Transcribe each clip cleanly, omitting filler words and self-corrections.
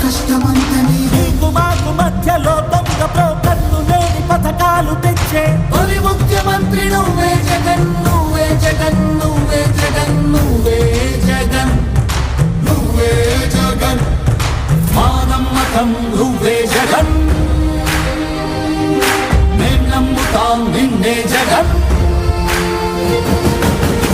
కష్టమంత నీకు మాకు మధ్యలో దొంగ బ్రోకర్లు లేని పథకాలు తెచ్చే తొలి ముఖ్యమంత్రి నువ్వే జగన్, నువ్వే జగన్, నువ్వే జగన్, నువ్వే జగన్, నువ్వే జగన్, మా నమ్మకం నువ్వే జగన్, మేం నమ్ముతాం నిన్నే జగన్,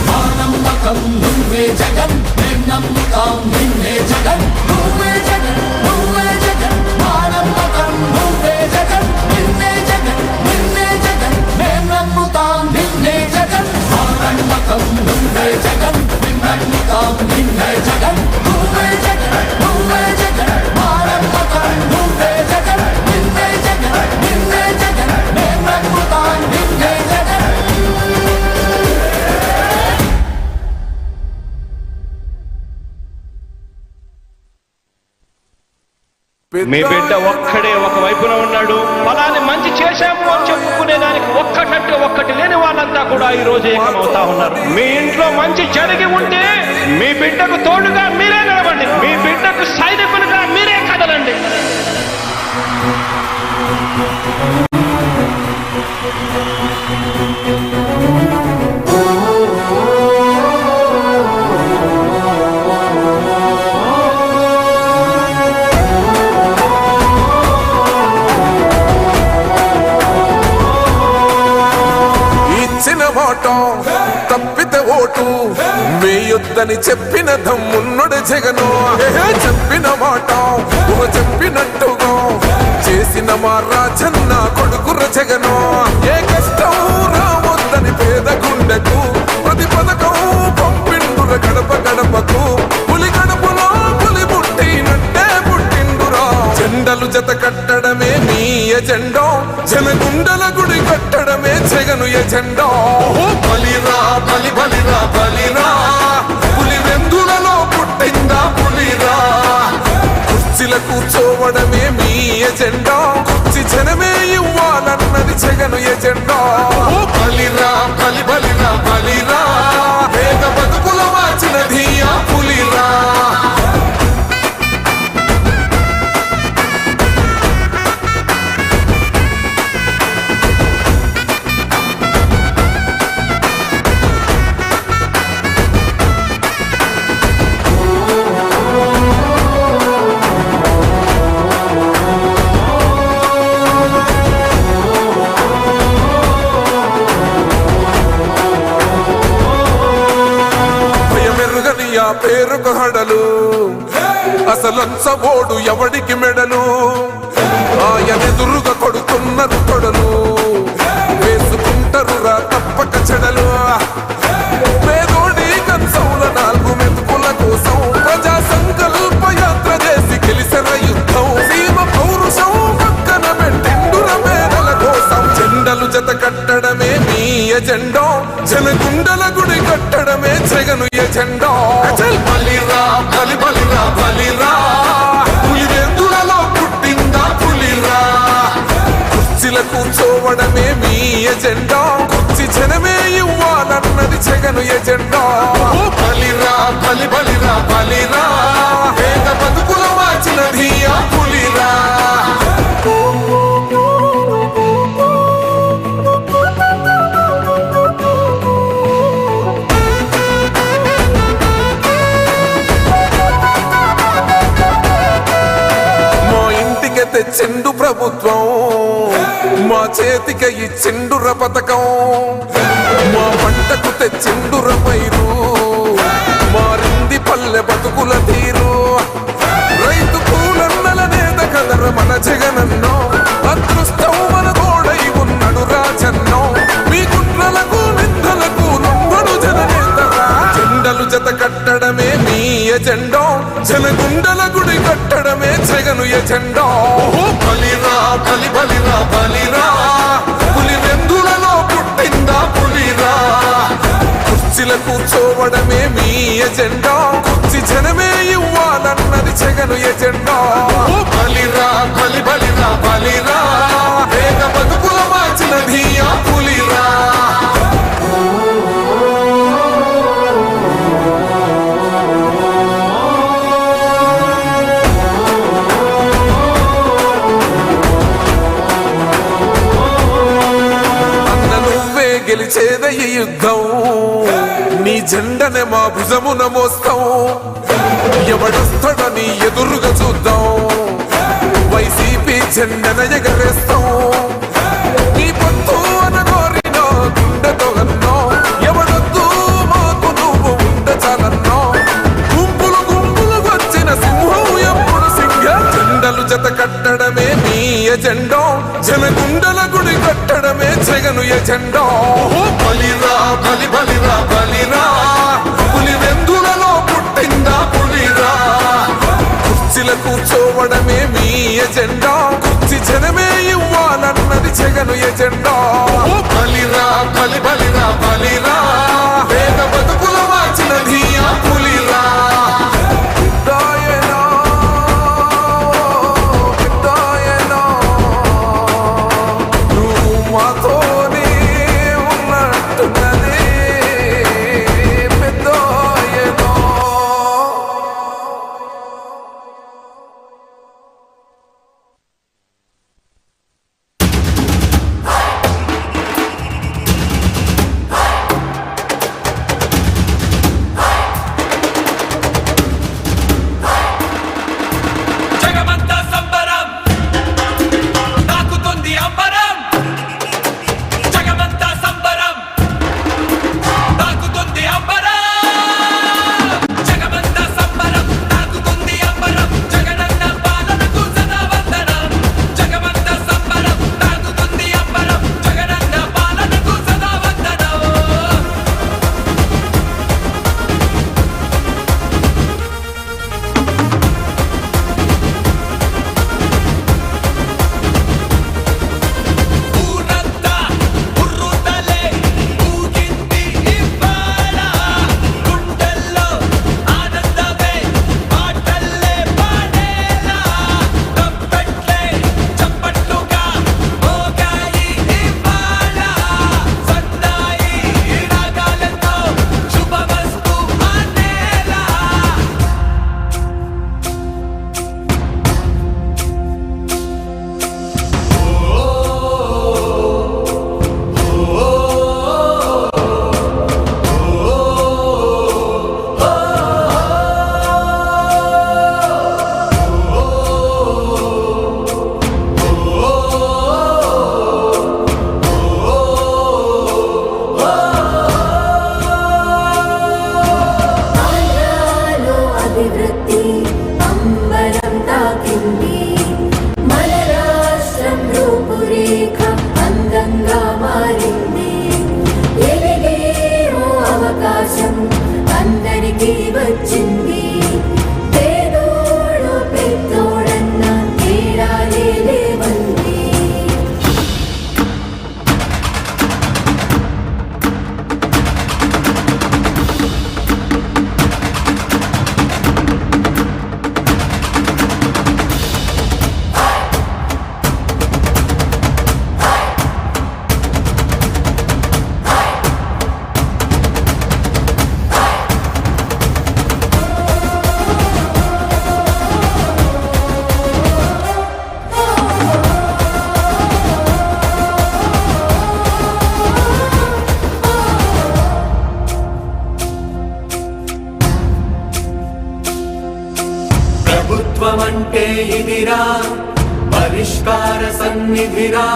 మా నమ్మకం నువ్వే జగన్, మేం నమ్ముతాం నిన్నే జగన్, నువ్వే జగన్, నువ్వే జగన్, మా నమ్మకం నువ్వే జగన్, నిన్నే జగన్, నిన్నే జగన్, మేం నమ్ముతాం నిన్నే జగన్, మా నమ్మకం నువ్వే జగన్, మేం నమ్ముతాం నిన్నే జగన్, నువ్వే జగన్, నువ్వే జగన్, మా నమ్మకం నువ్వే జగన్, నిన్నే జగన్, నిన్నే జగన్, మేం నమ్ముతాం నిన్నే జగన్. మీ బిడ్డ ఒక్కడే ఒక వైపున ఉన్నాడు. ఫలాన్ని మంచి చేశాము అని చెప్పుకునే దానికి ఒక్కటంటే ఒక్కటి లేని వాళ్ళంతా కూడా ఈ రోజు ఏకమవుతా ఉన్నారు. మీ ఇంట్లో మంచి జరిగి ఉంటే మీ బిడ్డకు తోడుగా మీరే నిలబండి, మీ బిడ్డకు సైనికులుగా మీరే కదలండి. తప్పితే ఓటు వేయొద్దని చెప్పిన దమ్మున్నడు జగను. చెప్పిన మాట చెప్పినట్టుగా చేసిన మా రాజన్న కొడుకుర జగను. ఏ కష్టం రావద్దని పేద గుండెకు ప్రతి పథకం పంపిండుర గడప గడపకు. పులి గడపలో పులి పుట్టినట్టే పుట్టిండురా. జెండలు జత కట్టడమే మీ ఎజెండా, జనగుండల గుడి కట్టడమే జగను ఎజెండా. బలిరా బలి బలిరా బలిరా, పులి వెందులలో పుట్టిందా పులిరా. కుర్చీల కూర్చోవడమే మీ ఎజెండా, కుర్చీ జనమే ఇవ్వాలన్నది జగను ఎజెండా. బలిరా బలి బలిరా బలిరా, పేద బతుకుల మార్చినది ఆ పులిరా. పేరుకు హడలు అసలంచబోడు ఎవడికి మెడలు. ఆయనెదురుగా కొడుతున్నారు కొడలు, వేసుకుంటారు రా తప్పక చెడలు. పేదోడి కంచంల 4 మెతుకుల కోసం ప్రజా సంకల్ప యాత్ర చేసి గెలిసిన యుద్ధం. సీమ పౌరుషం పక్కన పెట్టిండుర పేదల కోసం. జెండలు జత కట్టడమే మీ ఎజెండా, జనగుండల గుడి కట్టడమే జగను ఎజెండా. బలిరా బలి బలిరా బలిరా, పులి వెందులలో పుట్టిందా పులిరా. కుర్చీల కూర్చోవడమే మీ ఎజెండా, కుర్చీ జనమే ఇవ్వాలన్నది జగను ఎజెండా. బలిరా బలి బలిరా బలిరా, పేద బతుకుల మార్చినది ఆ పులిరా. తెచ్చిండు ప్రభుత్వం, మా చేతికి ఇచ్చిండుర పథకం. మా పంటకు తెచ్చిండుర పైరు, మారింది పల్లె బతుకుల తీరు. రైతు కూలన్నల నేత కదర మన జగనన్నో, అదృష్టం మన తోడై ఉన్నడు రాజన్నో. మీ కుట్రలకు నిందలకు నమ్మడు జననేతరా. జెండలు జత కట్టడమే మీ ఎజెండా, జనగుండల గుడి కట్టడమే జగను ఎజెండా. బలిరా బలి బలిరా బలిరా, పులి వెందులలో పుట్టిందా పులిరా. కుర్చీల కూర్చోవడమే మీ ఎజెండా, కుర్చీ జనమే ఇవ్వాలన్నది జగను ఎజెండా. బలిరా బలి బలిరా బలిరా, పేద బతుకుల మార్చినది ఆ పులిరా. గెలిచేద ఈ యుద్ధం నీ జెండనే మా భుజమున మోస్తాం ఎవడొస్తాడని ఎదురుగా చూద్దాం వైసీపీ జెండన ఎగరేస్తాం నీ పొత్తు అనగోరిన గుండెతో అన్నో ఎవడొద్దు మాకు నువ్వు ఉండ చాలన్నో గుంపులు గుంపులు వచ్చిన సింహం ఎప్పుడు సింగ జెండలు జత కట్టడమే మీ ఎజెండో జనగుండల గుడి కట్టడమే జగను ఎజెండో బలిరా బలి బలిరా బలిరా పులి వెందులలో పుట్టిందా పులిరా కుర్చీల కూర్చోవడమే మీ ఎజెండా కుర్చీ జనమే ఇవ్వాలన్నది జగను ఎజెండా బలిరా బలి బలిరా బలిరా పేద బతుకుల మార్చినది ఆ పులిరా ప్రభుత్వమంటే ఇదిరా పరిష్కార సన్నిధిరా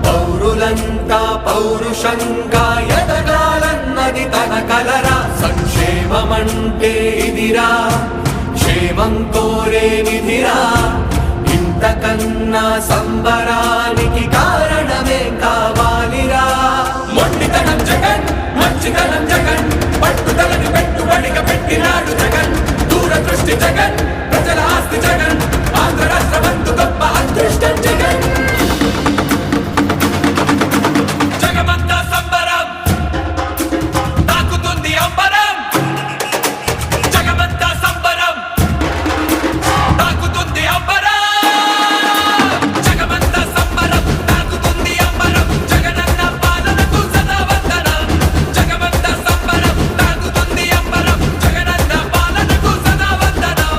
పౌరులంతా పౌరుషంగా ఎదగాలన్నది తన కలరా సంక్షేమమంటే ఇదిరా క్షేమం కోరే నిధిరా ఇంతకన్నా సంబరానికి కారణమే కావాలిరా మొండితనం జగన్ మంచితనం జగన్ పట్టుదలని పెట్టుబడిగా పెట్టినాడు జగన్ దూరదృష్టి జగన్ ప్రజల ఆస్తి జగన్ ఆంధ్ర రాష్ట్ర బంధు గొప్ప అదృష్టం జగన్ జగమంతా సంబరం తాకుతుంది అంబరం జగమంతా సంబరం తాకుతుంది అంబరం జగమంతా సంబరం తాకుతుంది అంబరం జగనన్న పాలనకు సదా వందనం జగమంతా సంబరం తాకుతుంది అంబరం జగనన్న పాలనకు సదా వందనం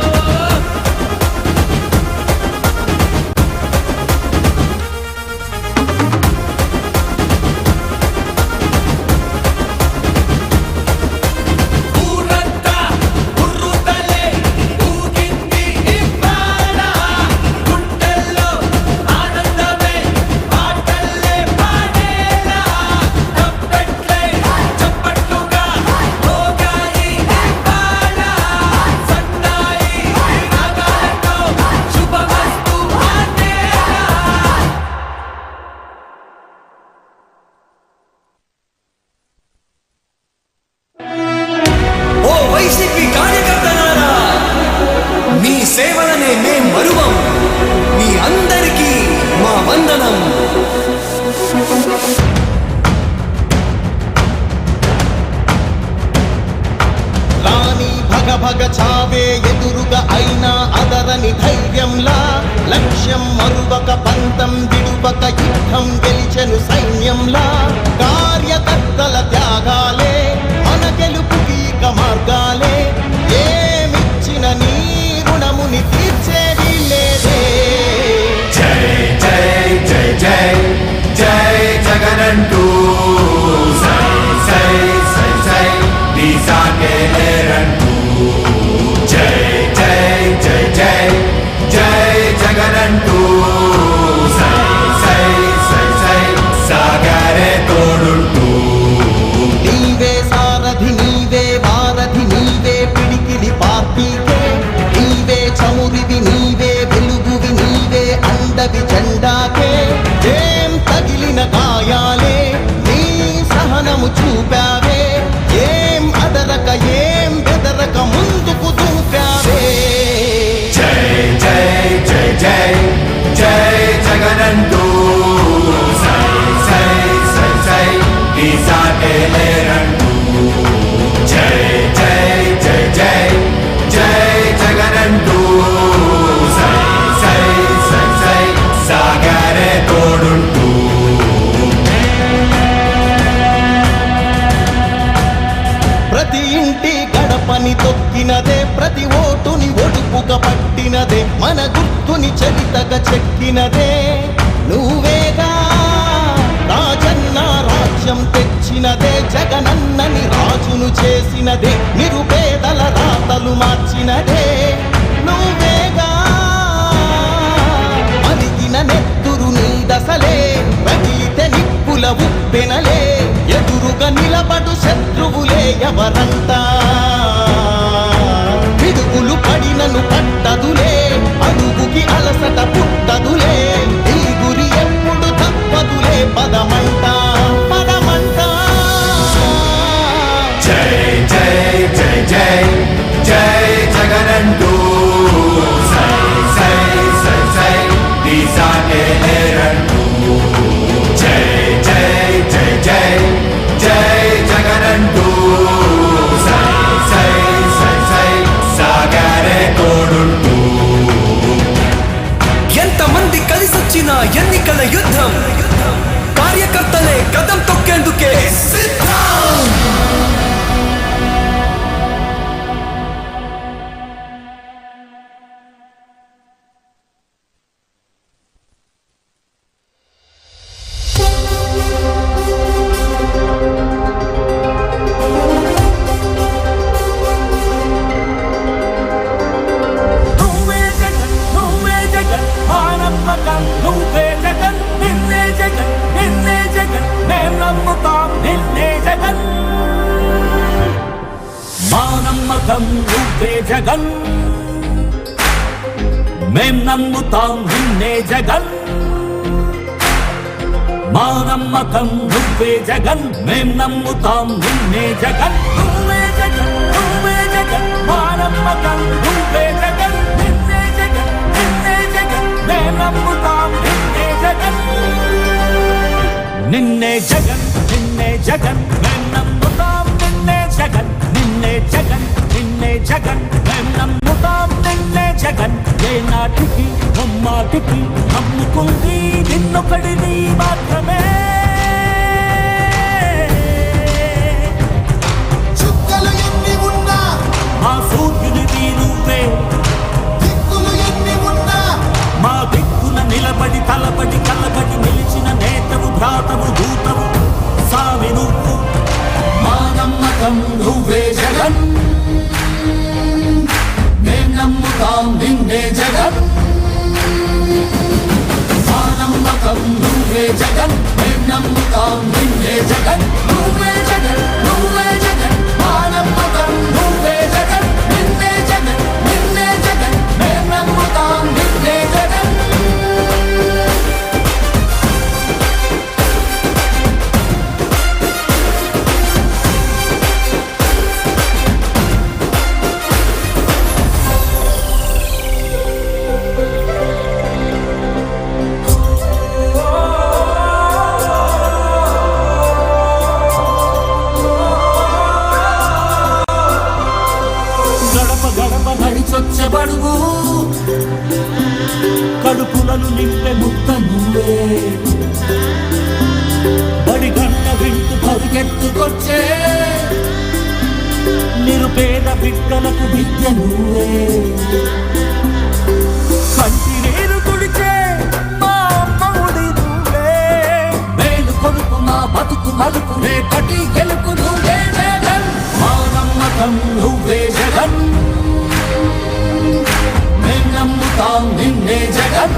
పరువం. మీ అందరికీ మా వందనం. రాణి భగ భగ చావే ఎదురుగా అయినా అదరని ధైర్యంలా, లక్ష్యం మరువక పంతం విడువక యుద్ధం గెలిచెను సైన్యంలా, కార్యకర్తల త్యాగాలే మన గెలుపుకి ఇక మార్గాలే, ఏమిచ్చిన నీ రుణముని తీర్చేది లేదే. జై జై జై జై జై జగనంటూ సై సై సై సై నీ సాగే లేరంటూ. జై జై జై జై జై జగనంటూ సై సై సై సై సాగరే తోడుంటూ. నీవే సారథి నీవే వారధి నీవే పిడికిలి పార్టీకే, నీవే చమురివి నీవే వెలుగువి నీవే అండవి జెండాకే. ఏం తగిలిన గాయాలే నీ సహనము చూపావే, ఏం అదరక ఏం బెదరక ముందుకు దూపావే. జై జై జై జై జై జగనంటూ సై సై సై సై నీ సాగే లేరంటూ. జై జై జై జై జై జగనంటూ సై సై సై సై సాగరే తోడుంటూ. ప్రతి ఇంటి గడపని తొక్కినదే, ప్రతి ఓటుని ఒడుపుగా పట్టినదే, మన గుర్తుని చరితగా చెక్కినదే నువ్వేగా. రాజన్న రాజ్యం తెచ్చినదే, జగనన్నని రాజును చేసినదే, నిరుపేదల రాతలు మార్చినదే నువ్వేగా. మరిగిన నెత్తురు నీ దశలే, రగిలితే నిప్పుల ఉప్పెనలే, ఎదురుగా నిలబడు శత్రువులే ఎవరంతా. పిడుగులు పడినను పట్టదులే, అడుగుకి అలసట పుట్టదులే, ఈ గురి ఎప్పుడు తప్పదులే, పదమంట పదమంట. జై జై జై జై జై జగనంటూ సై సై సై సై నీ సాగే లేరంటూ. జై జై జై జై జై జగనంటూ సై సై సై సై సాగరే తోడుంటూ. ఎంతమంది కలిసొచ్చిన ఎన్నికల యుద్ధం, కార్యకర్తలే కదం తొక్కేందుకే సిద్ధం. నువ్వే జగన్ నువ్వే జగన్ మా నమ్మకం నువ్వే జగన్, నిన్నే జగన్ నిన్నే జగన్ మేం నమ్ముతాం నిన్నే జగన్. మా నమ్మకం నువ్వే జగన్, మేం నమ్ముతాం నిన్నే జగన్. మా నమ్మకం నువ్వే జగన్, మేం నమ్ముతాం నిన్నే జగన్. నువ్వే జగన్ నువ్వే జగన్ మా నమ్మకం నువ్వే జగన్, నిన్నే జగన్ నిన్నే జగన్ మేం నమ్ముతాం నిన్నే జగన్. నిన్నే జగన్ నిన్నే జగన్ మేం నమ్ముతాం నిన్నే జగన్, నిన్నే జగన్ నిన్నే జగన్ మేం నమ్ముతాం నిన్నే జగన్. ఏ నాటికి ముమ్మాటికి నమ్ముకుంది నిన్నొకడిని మాత్రమే. చుక్కలు ఎన్ని ఉన్నా మా సూర్యునిది నువ్వే, దిక్కులు ఎన్ని ఉన్నా మా దిక్కున నిలబడి తలబడి కలబడి నిలిచిన నేతవు భ్రాతవు దూతవు సామి నువ్వు. మా నమ్మకం నువ్వే జగన్, మేం నమ్ముతాం నిన్నే జగన్. మా నమ్మకం నువ్వే జగన్, మేం కడుపులను నింపే ముద్ద నువ్వే బడిగన్న వింటూ పరిగెత్తుకొచ్చే నిరుపేద బిడ్డలకు విద్య నువ్వే కంటి నీరు తుడిచే మా అమ్మఒడి నువ్వే మేలు కొడుకు మా బతుకు మలుపు రేపటి గెలుపు నువ్వే జగన్ మా నమ్మకం నువ్వే జగన్ మేం నమ్ముతాం నిన్నే జగన్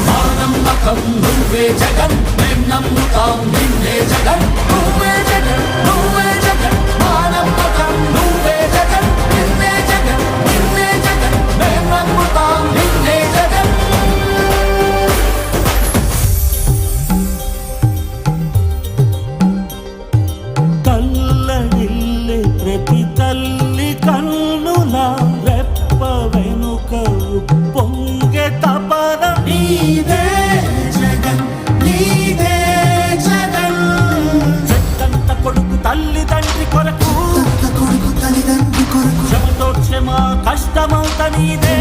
మా నమ్మకం నువ్వే జగన్ మేం నమ్ముతాం నిన్నే జగన్ నువ్వే జగన్ నువ్వే జగన్ మా నమ్మకం నువ్వే జగన్ నిన్నే జగన్ నిన్నే జగన్ మేం నమ్ముతాం నిన్నే జగన్ తల్లడిల్లే ప్రతి తల్లి కన్నులా రెప్ప వెనుక పొంగే తపన నీదే జగన్ నీదే జగన్ చెట్టంత కొడుకు తల్లిదండ్రి కొరకు శ్రమతో క్షమ కష్టమంత నీదే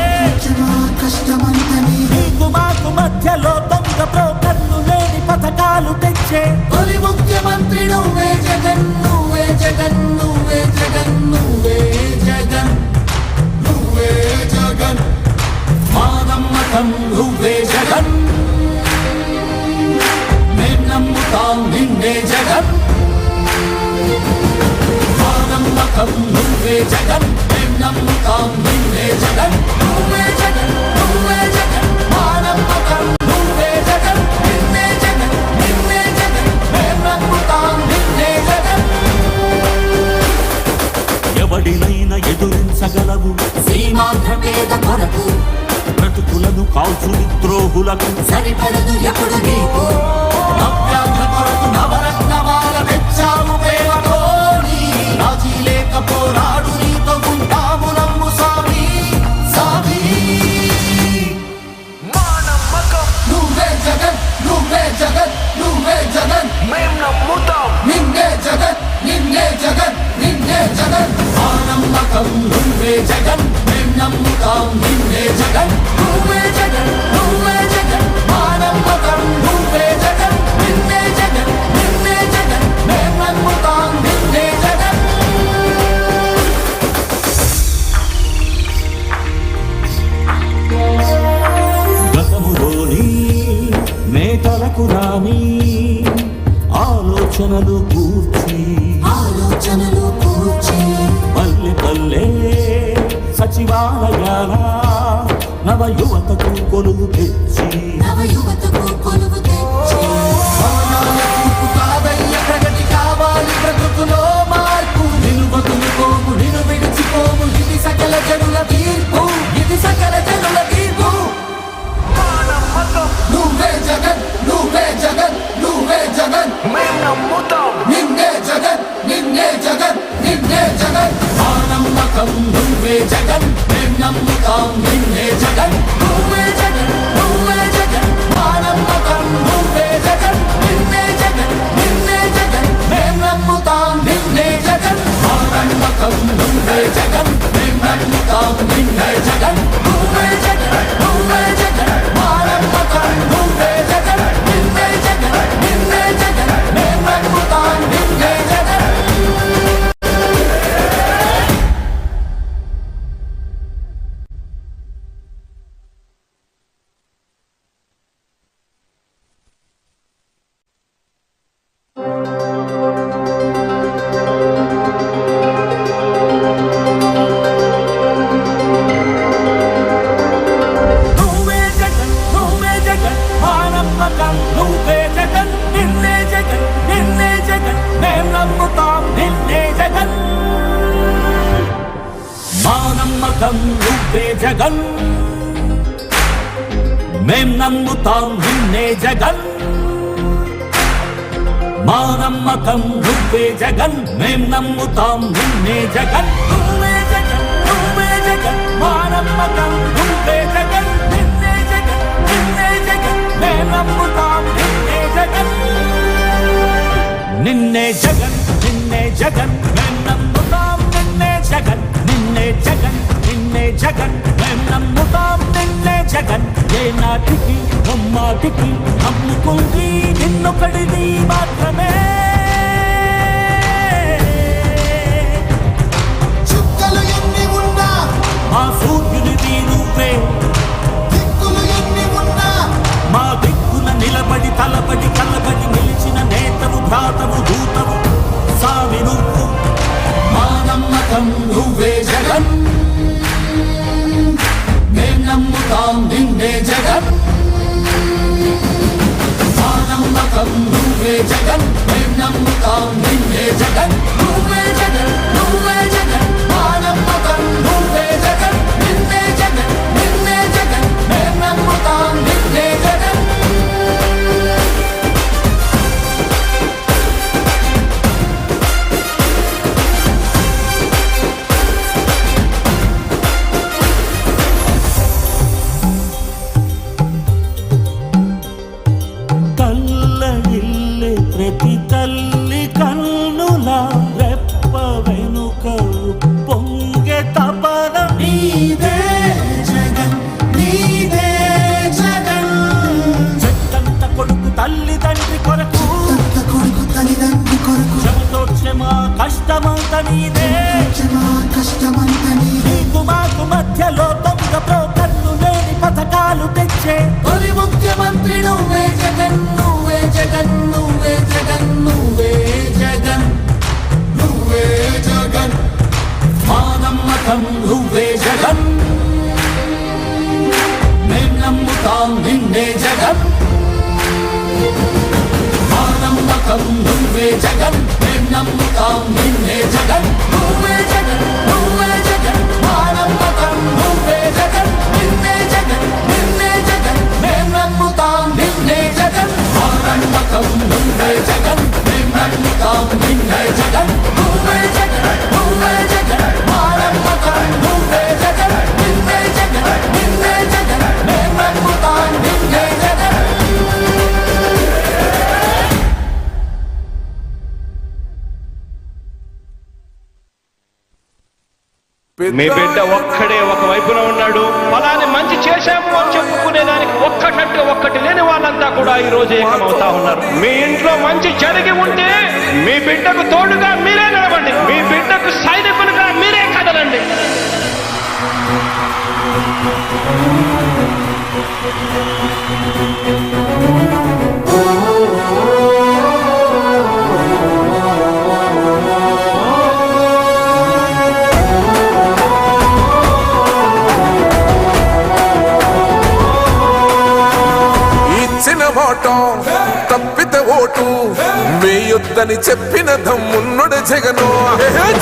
నీకు మాకు మధ్యలో దొంగ బ్రోకర్లు లేని పథకాలు తెచ్చే తొలి ముఖ్యమంత్రి నువ్వే జగన్ నువ్వే జగన్ నువ్వే జగన్ నువ్వే జగన్ నువ్వే జగన్ మా నమ్మకం నువ్వే జగన్ మేం నమ్ముతాం నిన్నే జగన్ మా నమ్మకం నువ్వే జగన్ మేం నమ్ముతాం నిన్నే జగన్ నువ్వే జగన్ నువ్వే జగన్ మా నమ్మకం నువ్వే జగన్ నిన్నే జగన్ నిన్నే జగన్ మేం నమ్ముతాం నిన్నే జగన్ ఎవడినైనా ఎదురించగలవు సీమాంధ్ర పేద కొరకు బ్రతుకులను కాల్చు ద్రోహులకు సరిపడదు ఎప్పుడు నీకు నవ్యాంధ్ర కొరకు నవరత్నమాల తెచ్చాము ప్రేమతో రాజీ లేక పోరాడు నీతో ఉంటాము నమ్ము సామి సామి మా నమ్మకం నువ్వే జగన్ నువ్వే జగన్ నువ్వే జగన్ మేం నమ్ముతాం నిన్నే జగన్ నిన్నే జగన్ నిన్నే జగన్ మా నమ్మకం నువ్వే జగన్ మేం నమ్ముతాం నిన్నే జగన్ నువ్వే జగన్ నువ్వే జగన్ మా నమ్మకం నువ్వే జగన్ నిన్నే జగన్ నిన్నే జగన్ మేం నమ్ముతాం నిన్నే జగన్ గతములోని నేతలకు రాని ఆలోచనలు కూర్చి ఆలోచనలు కూర్చి పల్లె పల్లె సచివాలయాల నవ యువతకు కొలువు తెచ్చి నవ యువతకు కొలువు తెచ్చి మౌనాలకు కాదయ్య ప్రగతి కావాలి బ్రతుకులో మార్పు నిలువదులుకోము నిలు విడిచిపోము ఇది సకల జనుల తీర్పు ఇది సకల జనుల తీర్పు మా నమ్మకం నువ్వే జగన్ నువ్వే జగన్ నువ్వే జగన్ మేం నమ్ముతాం నిన్నే జగన్ నిన్నే జగన్ నిన్నే జగన్ మా నమ్మకం నువ్వే జగన్ మేం నమ్ముతాం నిన్నే జగన్ నువ్వే జగన్ నువ్వే జగన్ మా నమ్మకం నువ్వే జగన్ నిన్నే జగన్ నిన్నే జగన్ మేం నమ్ముతాం నిన్నే జగన్ మా నమ్మకం నువ్వే జగన్ మేం నమ్ముతాం నిన్నే జగన్ నువ్వే జగన్ నువ్వే జగన్ మా నమ్మకం నువ్వే జగన్ నిన్నే జగన్ నిన్నే జగన్ మేం నమ్ముతాం నిన్నే జగన్ నువ్వే జగన్ నువ్వే జగన్ మా నమ్మకం నువ్వే జగన్ నిన్నే జగన్ నిన్నే జగన్ మేం నమ్ముతాం నిన్నే జగన్ మా నమ్మకం నువ్వే జగన్ మేం నమ్ముతాం నిన్నే జగన్ మా నమ్మకం నువ్వే జగన్ మేం నమ్ముతాం నిన్నే జగన్ నువ్వే జగన్ నువ్వే జగన్ మా నమ్మకం నువ్వే జగన్ నిన్నే జగన్ నిన్నే జగన్ మేం నమ్ముతాం నిన్నే జగన్ నిన్నే జగన్ నిన్నే జగన్ మేం నమ్ముతాం నిన్నే జగన్ నిన్నే జగన్ నిన్నే జగన్ మేం నమ్ముతాం జగన్ ఏ నాటికి ముమ్మాటికి అమ్ముకుంది నిన్నొకడిది మాత్రమే చుక్కలు ఎన్ని ఉన్నా మా సూర్యునిది నువ్వే దిక్కులు ఎన్ని ఉన్నా మా దిక్కున నిలబడి తలబడి కలబడి నిలిచిన నేతవు భ్రాతవు దూతవు సామి నువ్వు మా నమ్మకం నువ్వే జగన్ మేం నమ్ముతాం నిన్నే జగన్ మా నమ్మకం నువ్వే జగన్ మేం నమ్ముతాం నిన్నే జగన్ నువ్వే జగన్ నువ్వే జగన్ మా నమ్మకం నువ్వే జగన్ నిన్నే జగన్ నిన్నే జగన్ మేం నమ్ముతాం నిన్నే జగన్ కళ్ళగిల్లే ప్రతి తల్లి కన్నుల రెప్ప వెనుక పొంగె తపన నీదే జగన్ నీదే జగన్ చెట్టంత కొడుకు తల్లి తండ్రి కొరకు కొడుకు తల్లిదండ్రి కొరకు క్షమతో క్షమ కష్టమంత నీదే క్షమా కష్టమంత నీదే నీకు మాకు మధ్యలో దొంగ బ్రోకర్లు లేని పథకాలు తెచ్చే తొలి ముఖ్యమంత్రి నువ్వే జగన్ నువ్వే జగన్ నువ్వే జగన్ నువ్వే జగన్ నువ్వే జగన్ మా నమ్మకం నువ్వే జగన్ మేం నమ్ముతాం నిన్నే జగన్ మా నమ్మకం నువ్వే జగన్ మేం నమ్ముతాం నిన్నే జగన్ నువ్వే జగన్ నువ్వే జగన్ మా నమ్మకం నువ్వే జగన్ నిన్నే జగన్ నిన్నే జగన్ మేం నమ్ముతాం నిన్నే జగన్ మా నమ్మకం నువ్వే జగన్ మేం నమ్ముతాం నిన్నే జగన్ నువ్వే జగన్ నువ్వే జగన్ మా నమ్మకం నువ్వే జగన్ నిన్నే జగన్ నిన్నే జగన్ మేం నమ్ముతాం నిన్నే జగన్ మీ బిడ్డ ఒక్కడే ఒక వైపున ఉన్నాడు. ఫలాన్ని మంచి చేశాము అని చెప్పుకునేదానికి ఒక్కటంటే ఒక్కటి లేని వాళ్ళంతా కూడా ఈ రోజు ఏకమవుతా ఉన్నారు. మీ ఇంట్లో మంచి జరిగి ఉంటే మీ బిడ్డకు తోడుగా మీరే నిలబండి, మీ బిడ్డకు సైనికులుగా మీరే కదలండి. ఇచ్చిన మాట తప్పితే ఓటు వేయొద్దని చెప్పిన దమ్మున్నడు జగను.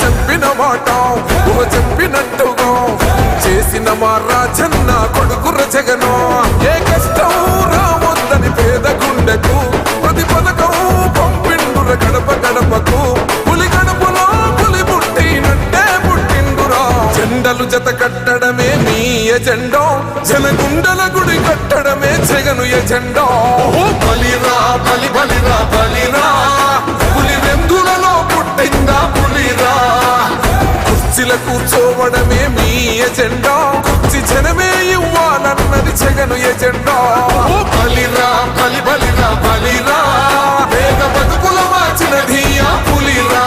చెప్పిన మాట చెప్పినట్టుగా చేసిన మా రాజన్న కొడుకుర జగను. ఏ కష్టం రావద్దని పేద గుండెకు ప్రతి పథకం పంపిండుర గడప గడపకు. పులి గడపలో పులి పుట్టినట్టే పుట్టిండురా. జెండలు జత కట్టడమే మీ ఎజెండా, జనగుండల గుడి కట్టడమే జగను ఎజెండా. బలిరా బలి బలిరా బలిరా, పులి వెందులలో పుట్టిందా పులిరా. కుర్చీల కూర్చోవడమే మీ ఎజెండా, కుర్చీ జనమే ఇవ్వాలన్నది జగను ఎజెండా. బలిరా బలి బలిరా బలిరా, పేద బతుకుల మార్చినది ఆ పులిరా.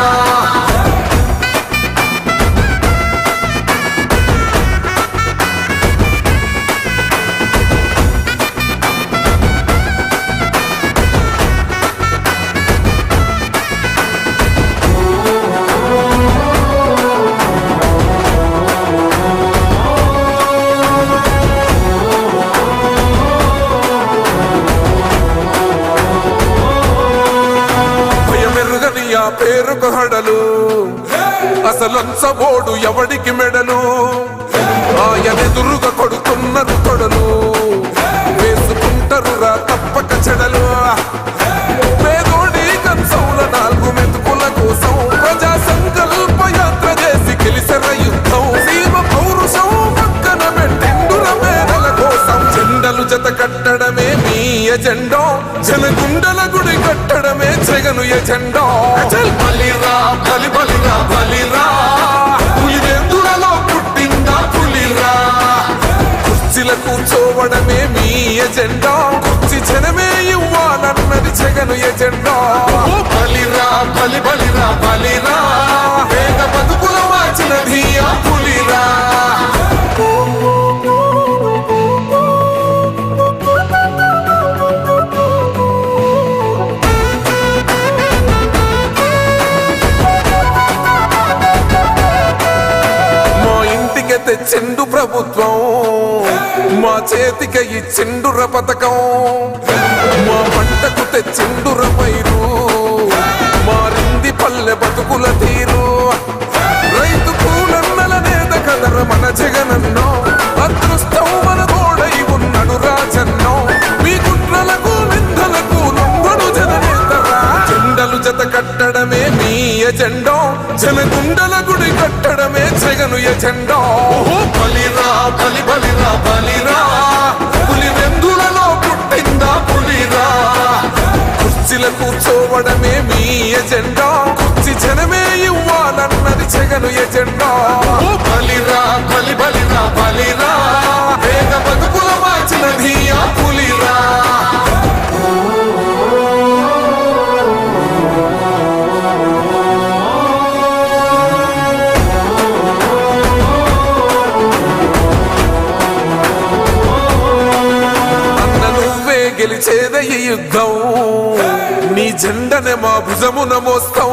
పేరుకు హడలు అసలంచబోడు ఎవడికి మెడలు. ఆయనెదురుగా కొడుతున్నారు తొడలు, వేసుకుంటారు రా తప్పక చెడలు. పేదోడి కంచంల 4 మెతుకుల కోసం ప్రజా సంకల్ప యాత్ర చేసి గెలిసిన యుద్ధం. సీమ పౌరుషం పక్కన పెట్టిండుర పేదల కోసం. జెండలు జత కట్టడమే మీ ఎజెండా, జనగుండల గుడి కట్టడమే జగను ఎజెండా. బలిరా బలి బలిరా బలిరా, పులి వెందులలో పుట్టిందా పులిరా. కుర్చీల కుర్చీలో కూర్చోవడమే మీ ఎజెండా కుర్చీ జనమే ఇవ్వాలన్నది జగను ఎజెండా ఓ బలిరా బలి బలిరా బలిరా పేద బతుకుల మార్చినది ఆ పులిరా తెచ్చిండు ప్రభుత్వం మా చేతికి ఇచ్చిండుర పథకం మా పంటకు తెచ్చిండుర పైరు మారింది పల్లె బతుకుల తీరు రైతు కూలన్నల నేత కదర మన జగనన్నో అదృష్టం మన తోడై ఉన్నాడు రాజన్నో మీ కుట్రలకు నిందలకు లొంగడు జననేతరా జెండలు జత కట్టడమే మీ ఎజెండో జనగుండల గుడి కట్టడమే జగను ఎజెండా బలిరా బలి బలిరా బలిరా పులి వెందులలో పుట్టిందా పులిరా కుర్చీలో కూర్చోవడమే మీ ఎజెండా కుర్చీ జనమే ఇవ్వాలన్నది జగను ఎజెండా బలిరా బలి బలిరా బలిరా పేద బతుకుల మార్చినది ఆ పులిరా గెలిచేద ఈ యుద్ధం నీ జెండనే మా భుజమున మోస్తాం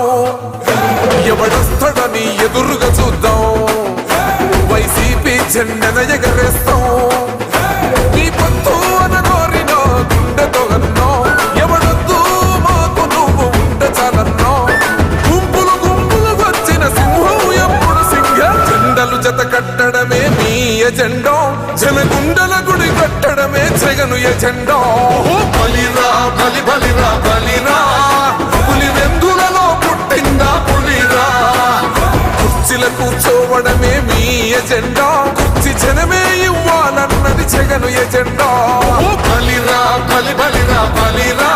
ఎవడొస్తాడని ఎదురుగా చూద్దాం వైసీపీ జెండన ఎగరేస్తాం నీ పొత్తు అనగోరినో గుండెతో అన్నో ఎవడొద్దు మాకు నువ్వు ఉండ చాలన్నో గుంపులు గుంపులు వచ్చిన సింహం ఎప్పుడు సింహ జెండలు జత కట్టడమే మీ ఎజెండో జనగుండల గుడి కట్టడమే జగను ఎజెండా బలిరా బలి బలిరా బలిరా పులి వెందులలో పుట్టిందా పులిరా కుర్చీలో కూర్చోవడమే మీ ఎజెండా కుర్చీ జనమే ఇవ్వాలన్నది జగను ఎజెండా బలిరా బలి బలిరా బలిరా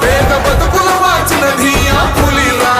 పేద బతుకుల మార్చినది ఆ పులిరా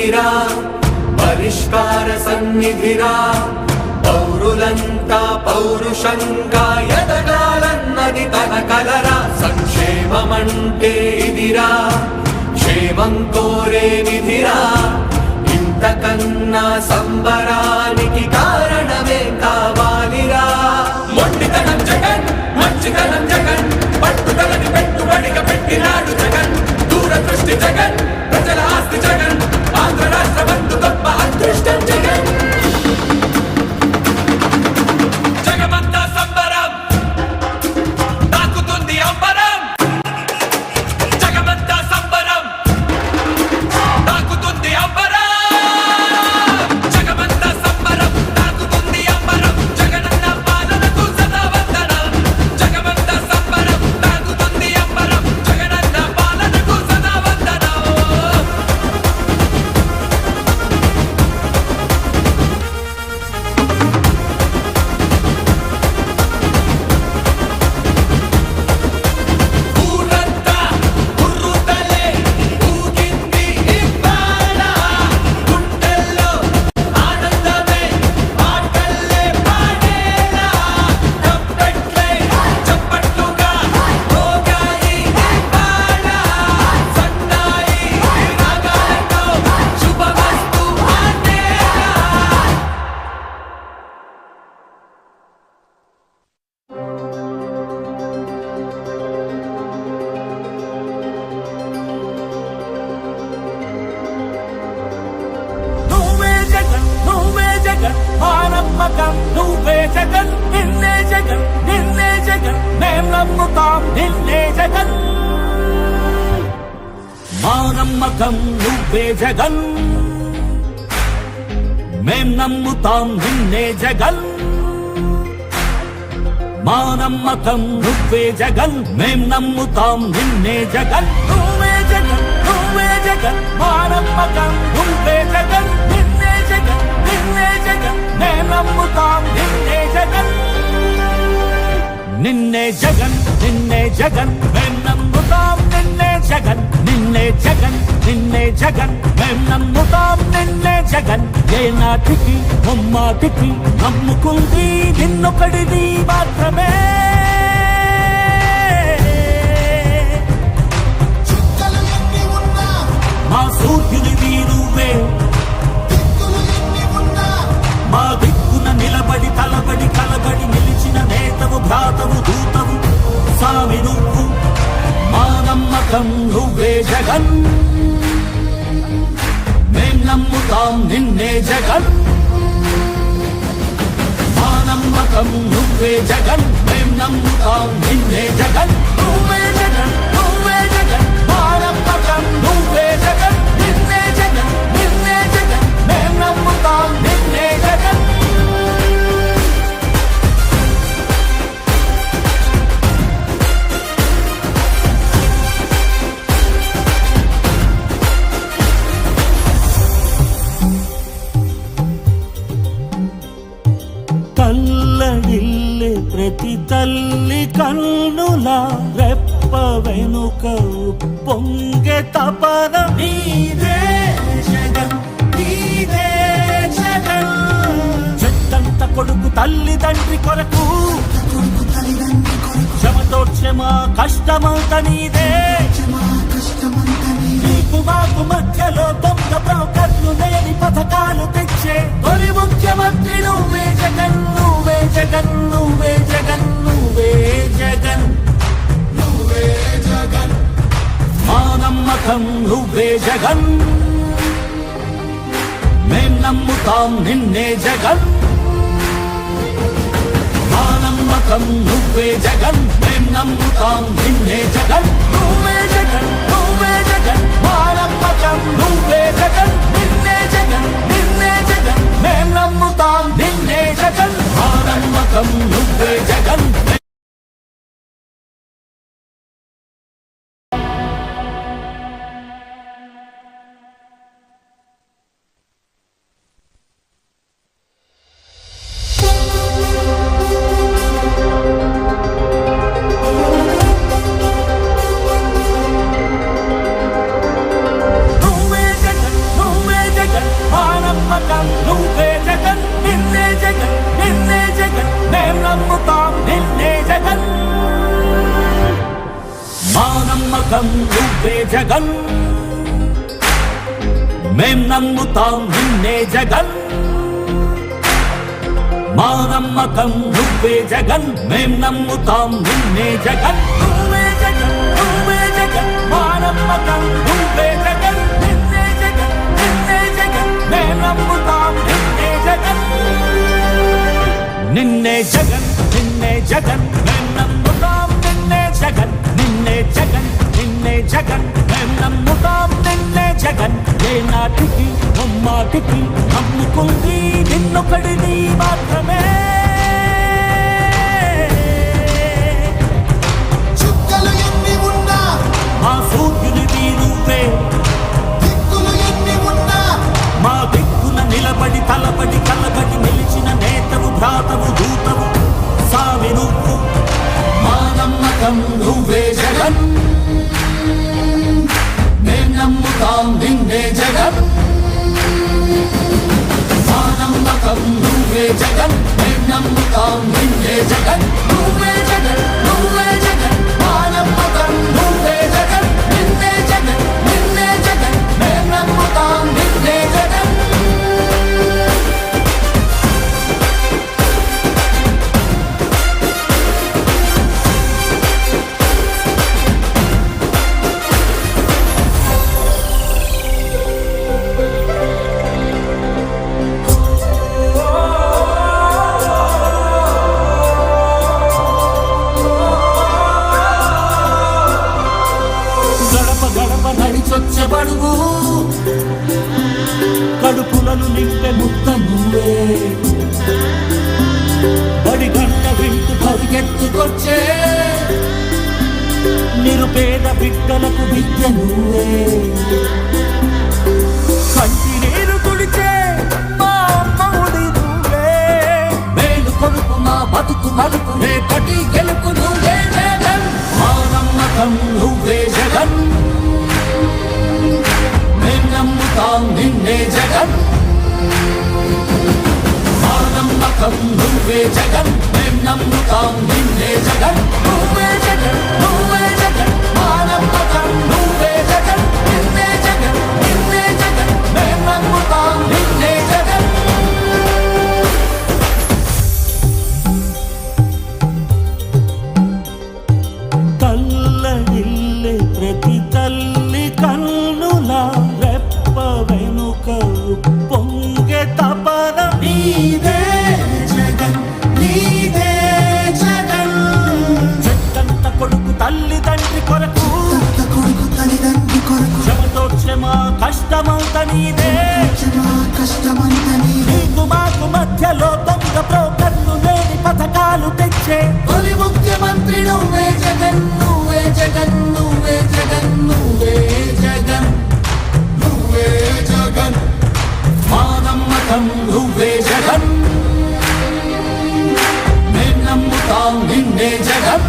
నిధిరా పరిష్కార సన్నిధిరా పౌరులంతా పౌరుషంగా ఎదగాలన్నది తన కలరా సంక్షేమమంటే ఇదిరా క్షేమం కోరే నిధిరా ఇంతకన్నా సంబరానికి కారణమే కావాలిరా మొండితనం జగన్ మంచితనం జగన్ పట్టుదలని పెట్టుబడిగా పెట్టినాడు జగన్ దూరదృష్టి జగన్ ప్రజల ఆస్తి జగన్ ఆంధ్ర రాష్ట్ర బంధు గొప్ప అదృష్టం జగన్ జగమంతా సంబరం తాకుతుంది అంబరం జగమంతా సంబరం తాకుతుంది అంబరం జగమంతా సంబరం తాకుతుంది అంబరం జగనన్న పాలనకు సదా వందనం జగమంతా సంబరం తాకుతుంది అంబరం జగనన్న పాలనకు సదా వందనం ఊరంతా ఉర్రుతలే ఊగింది ఇవాళ గుండెల్లో ఆనందమే పాటల్లే పాడేలా తప్పెట్లే చప్పట్లుగా మోగాయి ఇవాళ సన్నాయి రాగాలతో శుభమస్తు ఆనేలా నువ్వే జగన్ మా నమ్మకం నువ్వే జగన్ నిన్నే జగన్ మేం నమ్ముతాం నిన్నే జగన్ మా నమ్మకం నువ్వే జగన్ మేం నమ్ముతాం నిన్నే జగన్ మా నమ్మకం నువ్వే జగన్ మేం నమ్ముతాం నిన్నే జగన్ నువ్వే జగన్ మా నమ్మకం నువ్వే జగన్ నిన్నే జగన్ మేం నమ్ముతాం నిన్నే జగన్ నిన్నే జగన్ మేం నమ్ముతాం నిన్నే జగన్ మేం నమ్ముతాం నిన్నే జగన్ ఏ నాటికి ముమ్మాటికి నమ్ముకుంది నిన్నొకడిది మాత్రమే చుక్కలు ఎన్ని ఉన్నా మా సూర్యునివి నువ్వే దిక్కులు ఎన్ని ఉన్నా మా దిక్కున నిలబడి తలబడి కలబడి నిలిచిన నేతవు భ్రాతవు దూతవు సామి నువ్వు మా నమ్మకం నువ్వే జగన్ మేం నమ్ముతాం నిన్నే జగన్ మా నమ్మకం నువ్వే జగన్ మేం నమ్ముతాం నిన్నే జగన్ నువ్వే జగన్ మా నమ్మకం నువ్వే జగన్ నిన్నే జగన్ మేం నమ్ముతాం నిన్నే జగన్ తల్లడిల్లే ప్రతి తల్లి కన్నుల రెప్ప వెనుక పొంగె తపన నీదే జగన్ చెట్టంత కొడుకు తల్లి తండ్రి కొరకు కొడుకు తల్లిదండ్రి కొరకు క్షమ కష్టమంత నీదే మా కష్టమంతా నీదే నీకు మాకు మధ్యలో దొంగ బ్రోకర్లు లేని పథకాలు తెచ్చే తొలి ముఖ్యమంత్రి నువ్వే జగన్ మా నమ్మకం నువ్వే జగన్ మేం నమ్ముతాం నిన్నే జగన్ మా నమ్మకం నువ్వే జగన్ మేం నమ్ముతాం నిన్నే జగన్ నువ్వే జగన్ మా నమ్మకం నువ్వే జగన్ నిన్నే జగన్ మేం నమ్ముతాం నిన్నే జగన్ మా నమ్మకం నువ్వే జగన్ నువ్వే నమ్మకం నువ్వే జగన్ మేం నమ్ముతాం నిన్నే జగన్ మా నమ్మకం నువ్వే జగన్ మేం నమ్ముతాం నిన్నే జగన్ నువ్వే జగన్ నువ్వే జగన్ మా నమ్మకం నువ్వే జగన్ నిన్నే జగన్ నిన్నే జగన్ మేం నమ్ముతాం నిన్నే జగన్ నిన్నే జగన్ నిన్నే జగన్ మేం నమ్ముతాం నిన్నే జగన్ నిన్నే జగన్ నిన్నే జగన్ మేం నమ్ముతాం నిన్నే జగన్ ఏ నాటికి నమ్మాటికి నమ్ముకుంది నిన్నొకడిని మాత్రమే చుక్కలు ఎన్ని ఉన్నా మా సూర్యునివి నువ్వే దిక్కులు ఎన్ని ఉన్నా మా దిక్కున నిలబడి తలబడి కలబడి నిలిచిన నేతవు భ్రాతవు దూతవు సామి నువ్వు మా నమ్మకం నువ్వే జగన్ మేం నమ్ముతాం నిన్నే జగన్ మా నమ్మకం నువ్వే జగన్ మేం నమ్ముతాం నిన్నే జగన్ నువ్వే జగన్ నువ్వే జగన్ మా నమ్మకం నువ్వే జగన్ నిన్నే జగన్ నిన్నే జగన్ మేం నమ్ముతాం నిన్నే జగన్ గడప గడప నడిచొచ్చే బడుగు కడుపులను నింపే ముద్ద నువ్వే బడి గంట వింటూ పరిగెత్తుకొచ్చే నిరుపేద బిడ్డలకు విద్య నువ్వే కంటి నీరు తుడిచే మా అమ్మఒడి నువ్వే మేలు కొడుకు మా బతుకు మలుపు రేపటి గెలుపు నువ్వే జగన్ మా నమ్మకం నువ్వే జగన్ మేం నమ్ముతాం నిన్నే జగన్ మా నమ్మకం నువ్వే జగన్ మేం నమ్ముతాం నిన్నే జగన్ నువ్వే జగన్ నువ్వే జగన్ మా నమ్మకం నువ్వే జగన్ నిన్నే జగన్ నిన్నే జగన్ మేం నమ్ముతాం నిన్నే జగన్ తల్లడిల్లే ప్రతి తల్లి కన్నుల రెప్ప వెనుక పొంగే తపన నీదే జగన్ నీదే జగన్ చెట్టంత కొడుకు తల్లి తండ్రి కొరకు తత్త కొడుకు తల్లిదండ్రి కొరకు శ్రమతోడ్చే మా కష్టమంత నీదే మా కష్టమంత నీదే నీకు మాకు మధ్యలో దొంగ బ్రోకర్లు లేని పథకాలు తెచ్చే తొలి ముఖ్యమంత్రి నువ్వే జగన్ నువ్వే జగన్ నువ్వే జగన్ నువ్వే జగన్ నువ్వే జగన్ మా నమ్మకం నువ్వే జగన్ మేం నమ్ముతాం నిన్నే జగన్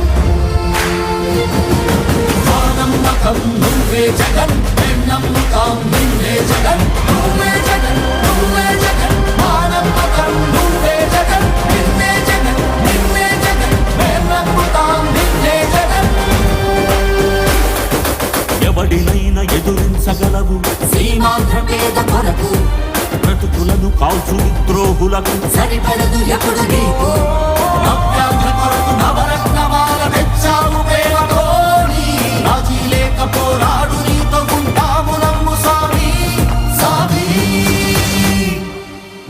మా నమ్మకం నువ్వే జగన్ మేం నమ్ముతాం నిన్నే జగన్ నువ్వే జగన్ నువ్వే జగన్ మా నమ్మకం నువ్వే జగన్ నిన్నే జగన్ నిన్నే జగన్ మేం నమ్ముతాం నిన్నే జగన్ ఎవడినైనా ఎదురించగలవు సీమాంధ్ర పేద కొరకు బ్రతుకులను కాల్చు ద్రోహులకు సరిపడదు ఎప్పుడు నీకు నవ్యాంధ్ర కొరకు నవరత్నమాల తెచ్చావు ప్రేమతోని రాజీ లేక పోరాడు నీతో ఉంటాము నమ్ము సామి సామి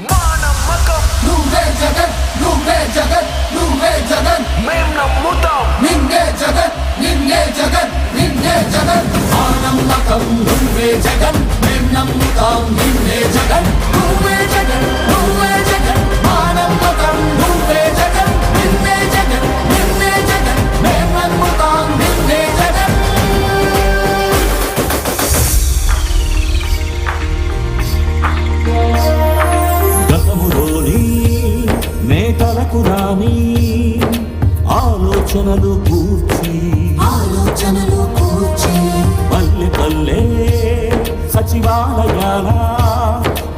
మా నమ్మకం నువ్వే జగన్ నువ్వే జగన్ నువ్వే జగన్ మేం నమ్ముతాం నిన్నే జగన్ నిన్నే జగన్ నిన్నే జగన్ మా నమ్మకం నువ్వే జగన్ మేం నమ్ముతాం నిన్నే జగన్ నువ్వే జగన్ నువ్వే జగన్ మా నమ్మకం నువ్వే జగన్ నిన్నే జగన్ నిన్నే జగన్ మేం నమ్ముతాం నిన్నే జగన్ గతములోని నేతలకు రాని ఆలోచనలు కూర్చి ఆలోచనలు కూర్చి పల్లె పల్లె సచివాలయాల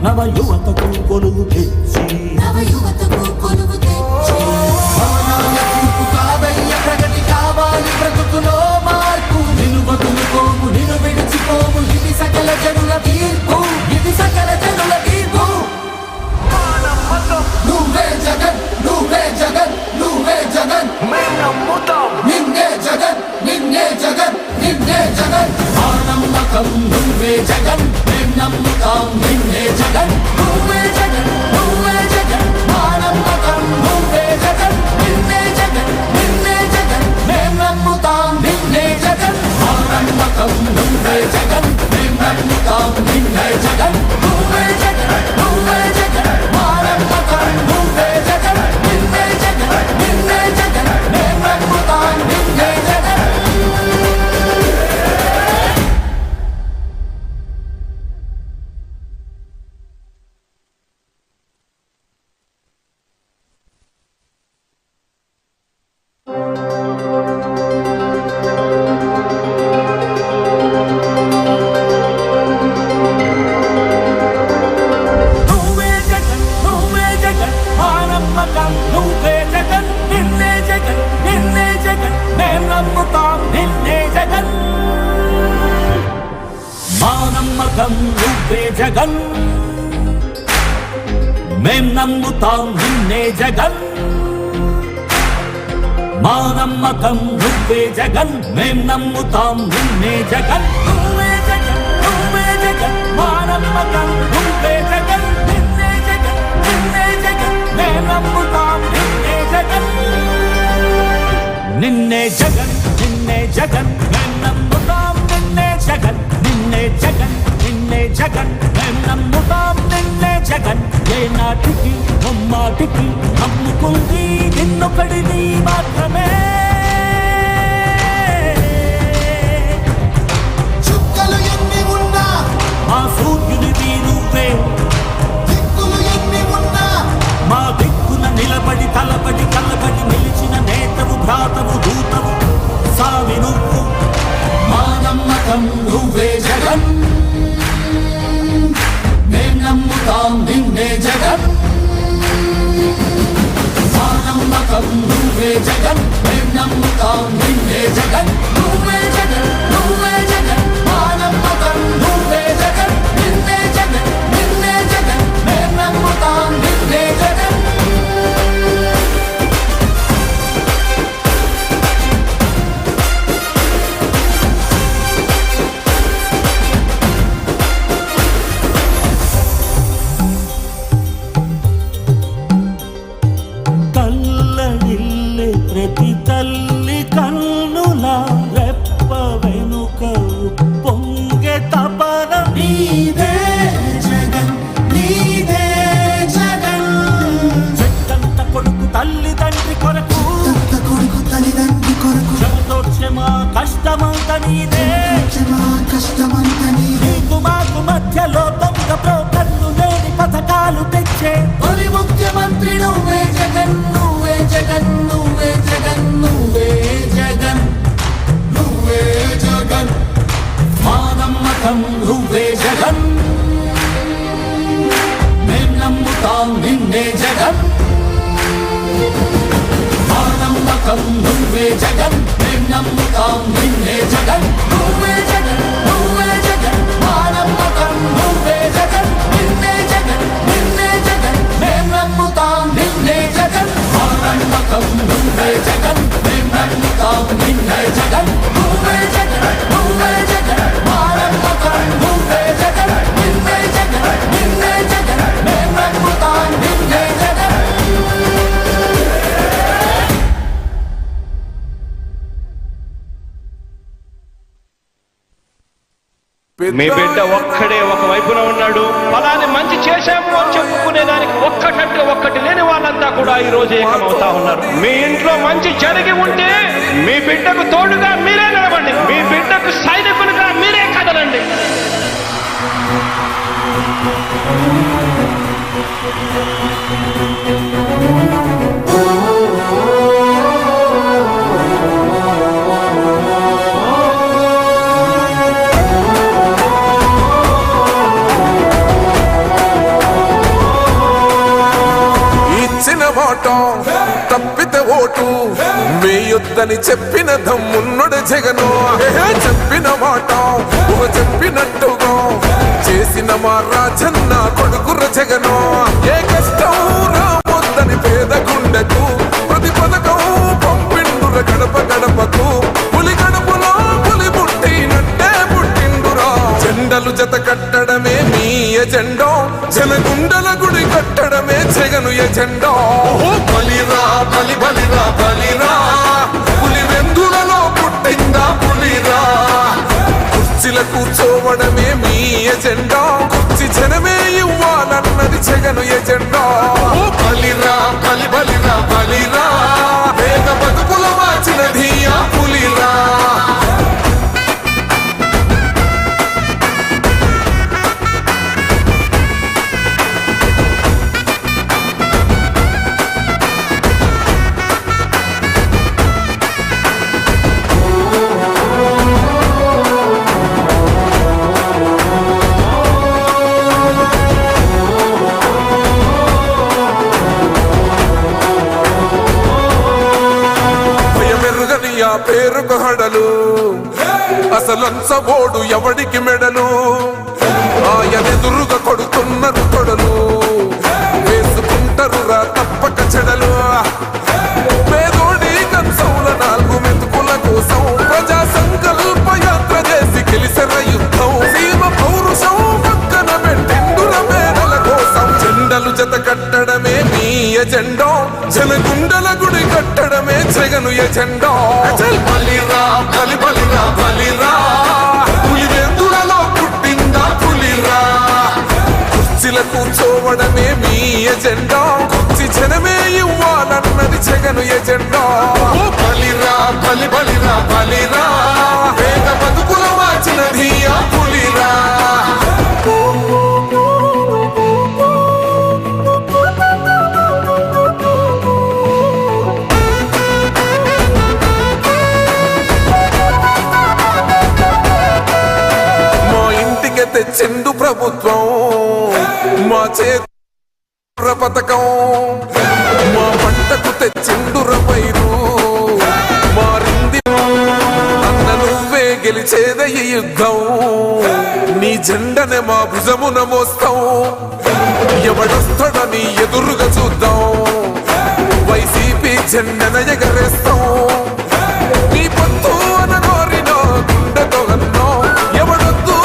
నవ యువతకు కొలువు తెచ్చి నవ యువతకు కొలువు తెచ్చి భవనాల తూర్పు కాదయ్య ప్రగతి కావాలి బ్రతుకులో మార్పు నిలువకులు జగన్ మేం నమ్ముతాం నిన్నే జగన్ నువ్వే జగన్ నువ్వే జగన్ మా నమ్మకం నువ్వే జగన్ నిన్నే జగన్ నిన్నే జగన్ మేం నమ్ముతాం నిన్నే జగన్ మా నమ్మకం నువ్వే జగన్ మేం నమ్ముతాం నిన్నే జగన్ నువ్వే జగన్ నువ్వే జగన్ మా నమ్మకం నువ్వే జగన్ నిన్నే జగన్ నిన్నే జగన్ మేం నమ్ముతాం నిన్నే జగన్ నువ్వే జగన్ నువ్వే జగన్ మా నమ్మకం నువ్వే జగన్ నిన్నే జగన్ నిన్నే జగన్ మేం నమ్ముతాం నిన్నే జగన్ మా నమ్మకం నువ్వే జగన్ మేం నమ్ముతాం నిన్నే జగన్ మా నమ్మకం నువ్వే జగన్ మేం నమ్ముతాం నిన్నే జగన్ నువ్వే జగన్ నువ్వే జగన్ మా నమ్మకం నువ్వే జగన్ నిన్నే జగన్ నిన్నే జగన్ మేం నమ్ముతాం నిన్నే జగన్ నిన్నే జగన్ నిన్నే జగన్ మేం నమ్ముతాం నిన్నే జగన్ నిన్నే జగన్ నిన్నే జగన్ మేం నమ్ముతాం నిన్నే జగన్ ఏ నాటికి ముమ్మాటికి నమ్ముకుంది నిన్నొకడిని మాత్రమే చుక్కలు ఎన్ని ఉన్నా మా సూర్యునిది నువ్వే దిక్కులు ఎన్ని ఉన్నా మా దిక్కున నిలబడి తలబడి కలబడి నిలిచిన నేతవు భ్రాతవు దూతవు సావి నువ్వు మా నమ్మకం నువ్వే జగన్ మేం నమ్ముతాం నిన్నే జగన్ మా నమ్మకం నువ్వే జగన్ మేం నమ్ముతాం నిన్నే జగన్ నువ్వే జగన్ నువ్వే జగన్ మా నమ్మకం నువ్వే జగన్ నిన్నే జగన్ నిన్నే జగన్ మేం నమ్ముతాం నిన్నే జగన్ కల్లడిల్లే ప్రతి తల్లి కన్నుల రెప్ప వెనుక పొంగే తపన నీదే జగన్ నీదే జగన్ చెట్టంత కొడుకు తల్లి తండ్రి కొరకు తత్త కొడుకు తల్లిదండ్రి కొరకు చెమతోడ్చే మా కష్టమంత నీదే మా కష్టమంత నీదే నీకు మాకు మధ్యలో దొంగ బ్రోకర్లు లేని పథకాలు తెచ్చే తొలి ముఖ్యమంత్రి నువ్వే జగన్ నువ్వే జగన్ నువ్వే జగన్ నువ్వే జగన్ నువ్వే జగన్ మా నమ్మకం నువ్వే జగన్ మేం నమ్ముతాం నిన్నే జగన్ మా నమ్మకం నువ్వే జగన్ మేం నమ్ముతాం నిన్నే జగన్ నువ్వే జగన్ నువ్వే జగన్ మా నమ్మకం నువ్వే జగన్ నిన్నే జగన్ నిన్నే జగన్ మేం నమ్ముతాం నిన్నే జగన్ మా నమ్మకం నువ్వే జగన్ మేం నమ్ముతాం నిన్నే జగన్ నువ్వే జగన్ నువ్వే జగన్ మా నమ్మకం నువ్వే జగన్ నిన్నే జగన్ నిన్నే జగన్ మేం నమ్ముతాం నిన్నే జగన్ మీ బిడ్డ ఒక్కడే ఒక వైపున ఉన్నాడు. ఫలాన్ని మంచి చేశాము అని చెప్పుకునేదానికి ఒక్కటంటే ఒక్కటి లేని వాళ్ళంతా కూడా ఈ రోజు ఏకమవుతా ఉన్నారు. మీ ఇంట్లో మంచి జరిగి ఉంటే మీ బిడ్డకు తోడుగా మీరే నిలబండి, మీ బిడ్డకు సైనికులుగా మీరే కదలండి. ఇచ్చిన మాట తప్పితే ఓటు వేయొద్దని చెప్పిన దమ్మున్నడు జగను. చెప్పిన మాట చెప్పినట్టుగా చేసిన మా రాజన్న కొడుకుర జగను. ఏ కష్టం రావద్దని పేద గుండెకు ప్రతి పథకం పంపిండుర గడప గడపకు. పులి గడపలో పులి పుట్టినట్టే పుట్టిండురా. జెండలు జత ఎజెండా బలిరా బలి బలిరా బలిరా పులి వెందులలో పుట్టిందా పులిరా కుర్చీల కూర్చోవడమే మీ ఎజెండా కుర్చీ జనమే ఇవ్వాలన్నది జగను ఎజెండా బలిరా బలి బలిరా బలిరా పేద బతుకుల మార్చినది ఆ పులిరా ఆ పేరుకు హడలు అసలంచబోడు ఎవడికి మెడలు ఆయనెదురుగా కొడుతున్నారు కొడలు వేసుకుంటారు రా తప్పక చెడలు పేదోడి కంచంల 4 మెతుకుల కోసం ప్రజా సంకల్ప యాత్ర చేసి గెలిసిన యుద్ధం సీమ పౌరుషం పక్కన పెట్టిండుల మేడల కోసం జెండలు జత కట్టడమే మీ ఎజెండా జనగుండల గుడి కట్టడమే జగను ఎజెండా బలిరా బలి బలిరా బలిరా పులి వెందులలో పుట్టిందా పులిరా కుర్చీల కూర్చోవడమే మీ ఎజెండా కుర్చీ జనమే ఇవ్వాలన్నది జగను ఎజెండా బలిరా బలి బలిరా బలిరా పేద బతుకుల మార్చినది ఆ పులిరా తెచ్చిండు ప్రభుత్వం మా చేతుల పథకం మా పంటకు తెచ్చిండు రమైరు మారింది అన్న నువ్వే గెలిచేద ఈ యుద్ధం నీ జెండనే మా భుజమున మోస్తాం ఎవడొస్తాడని ఎదురుగా చూద్దాం వైసీపీ జెండన ఎగరేస్తాం నీ పొత్తు అన కోరినో గుండెతో అన్నో ఎవడొద్దు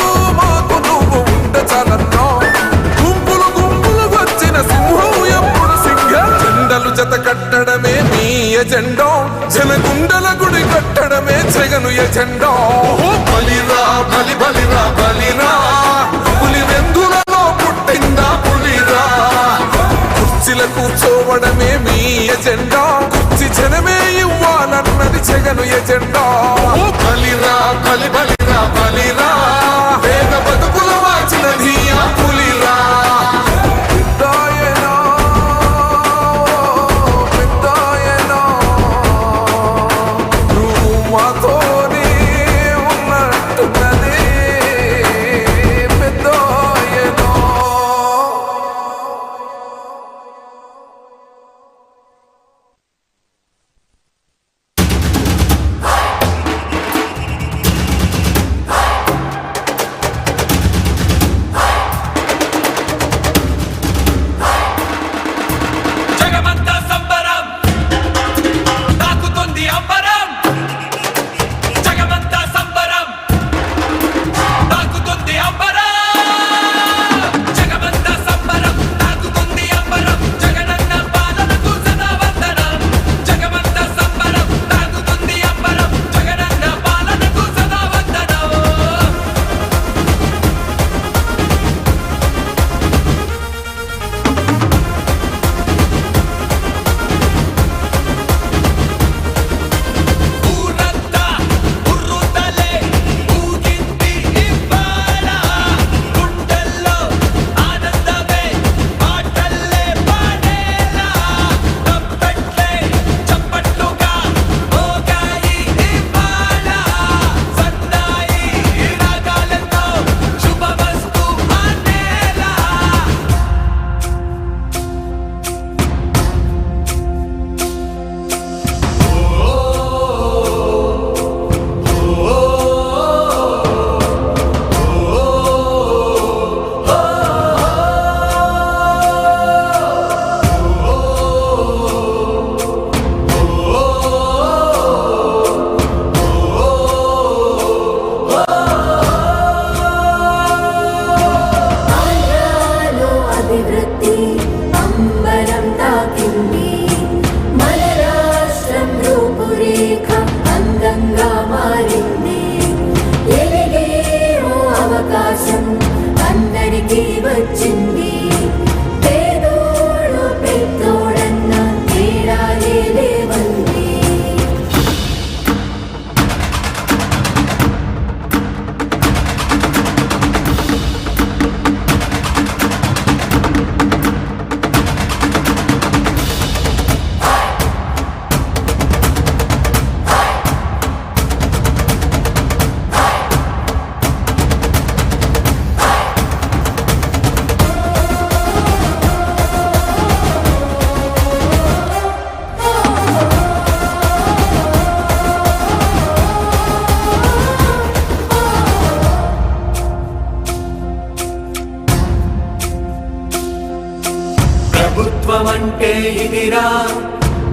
గుంపులు గుంపులు వచ్చిన సింహం ఎప్పుడు సింగ జెండలు జత కట్టడమే మీ ఎజెండా జనగుండల గుడి కట్టడమే జగను ఎజెండా బలిరా బలి బలిరా బలిరా పులి వెందులలో పుట్టిందా పులిరా కుర్చీల కూర్చోవడమే మీ ఎజెండా కుర్చీ జనమే ఇవ్వాలన్నది జగను ఎజెండా బలిరా బలి బలిరా బలిరా పేద బతుకుల మార్చినది ఆ పులిరా పెద్దాయనా పెద్దాయనా నువ్వు మాతోనే ఉన్నట్టున్నది పెద్దాయనా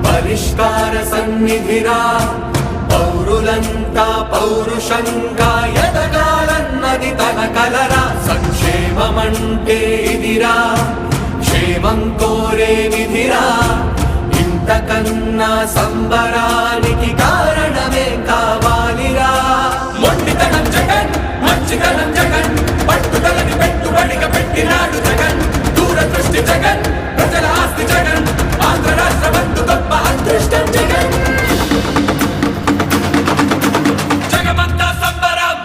పరిష్కార సన్నిధిరా పౌరులంతా పౌరుషంగా ఎదగాలన్నది తన కలరా సంక్షేమమంటే ఇదిరా క్షేమం కోరే విధిరా ఇంతకన్నా సంబరానికి కారణమే కావాలిరా మొండితనం జగన్ మంచితనం జగన్ పట్టుదలని పెట్టుబడిగా పెట్టినాడు జగన్ దూరదృష్టి జగన్ ప్రజల ఆస్తి జగన్ ఆంధ్ర రాష్ట్ర బంధు గొప్ప అదృష్టం జగన్ జగమంతా సంబరం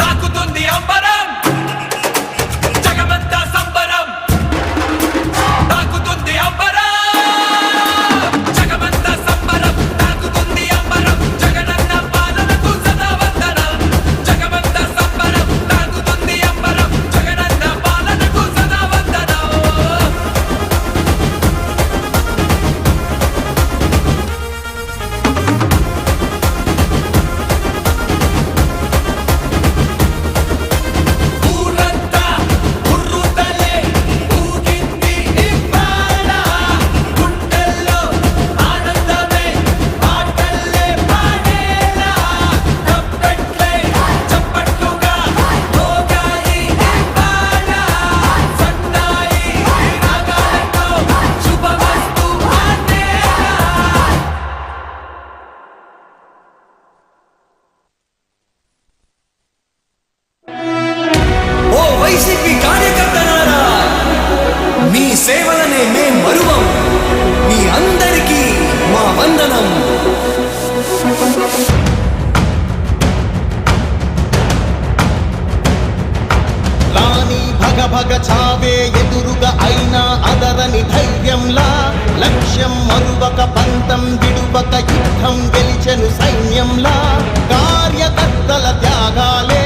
తాకుతుంది అంబరం జగమంతా సంబరం తాకుతుంది అంబరం జగమంతా సంబరం తాకుతుంది అంబరం జగనన్న పాలనకు సదా వందనం జగమంతా సంబరం తాకుతుంది అంబరం జగనన్న పాలనకు సదా వందనం ఊరంతా ఉర్రుతలే ఊగింది ఇవాళ గుండెల్లో ఆనందమే పాటల్లే పాడేలా తప్పెట్లే చప్పట్లుగా మోగాయి ఇవాళ సన్నాయి రాగాలతో శుభమస్తు అనేలా ఓ వైసీపీ కార్యకర్తలారా మీ సేవలనే మేం మరువం మీ అందరికీ మా వందనం రాణి భగ భగ చావే ఎదురుగా అయినా అదరని ధైర్యంలా లక్ష్యం మరువక పంతం విడువక యుద్ధం గెలిచెను సైన్యంలా కార్యకర్తల త్యాగాలే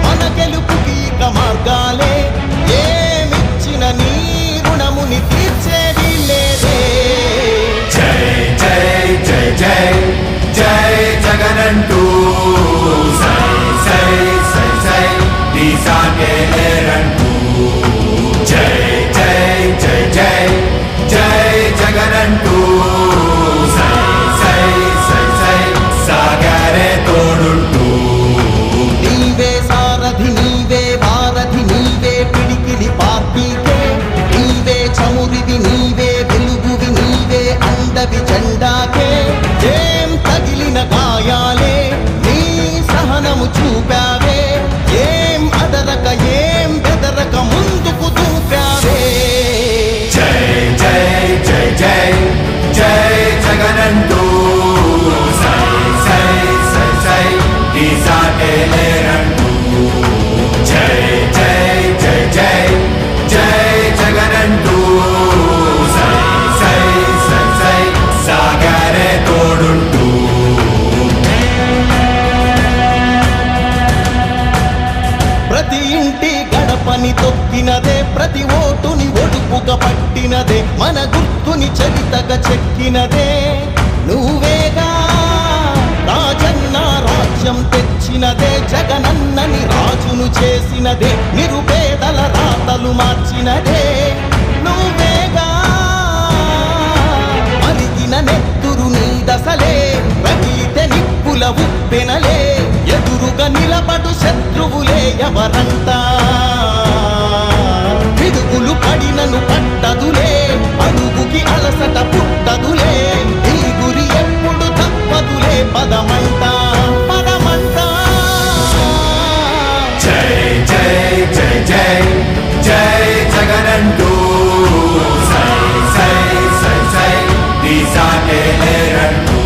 మన గెలుపుకి ఇక మార్గాలే ఏమిచ్చిన నీ రుణముని తీర్చేది లేదే జై జై జై జై జై జగనంటూ సై సై సై సై దీసాకే లేరంటూ జై జై జై జై జై జగనంటూ సై సై సై సై సాగరే తోడుంటూ నీవే సారథి నీవే వారధి నీవే పిడికిలి పార్టీకే నీవే చమురివి నీవే వెలుగువి నీవే అండవి జెండాకే ఏం తగిలిన గాయాలే నీ సహనము చూపావే ఏం అదరక ఏం బెదరక ముందుకు దూపావే జై జై జై జై జై జగనంటూ సై సై సై సై దీసాకే లేరంటూ జై జై జై జై జై జగనంటూ సై సై సై సై సాగరే తోడుంటూ ప్రతి ఇంటి గడపని తొక్కినదే ప్రతి ఓటుని ఒడుపుగా పట్టినదే మన గుర్తుని చరితగా చెక్కినదే నువ్వేగా రాజన్న రాజ్యం తెచ్చినదే జగనన్నని రాజును చేసినదే నిరుపేదల రాతలు మార్చినదే నువ్వేగా మరిగిన నెత్తురు నీ దశలే రగిలితే నిప్పుల ఉప్పెనలే ఎదురుగా నిలబడు శత్రువులే ఎవరంతా పిడుగులు పడినను పట్టదులే అడుగుకి అలసట పుట్టదులే ఈ గురి ఎప్పుడు తప్పదులే పదమంట పదమంట జై జై జై జై జై జగనంటూ సై సై సై సై దీసాకే లేరంటూ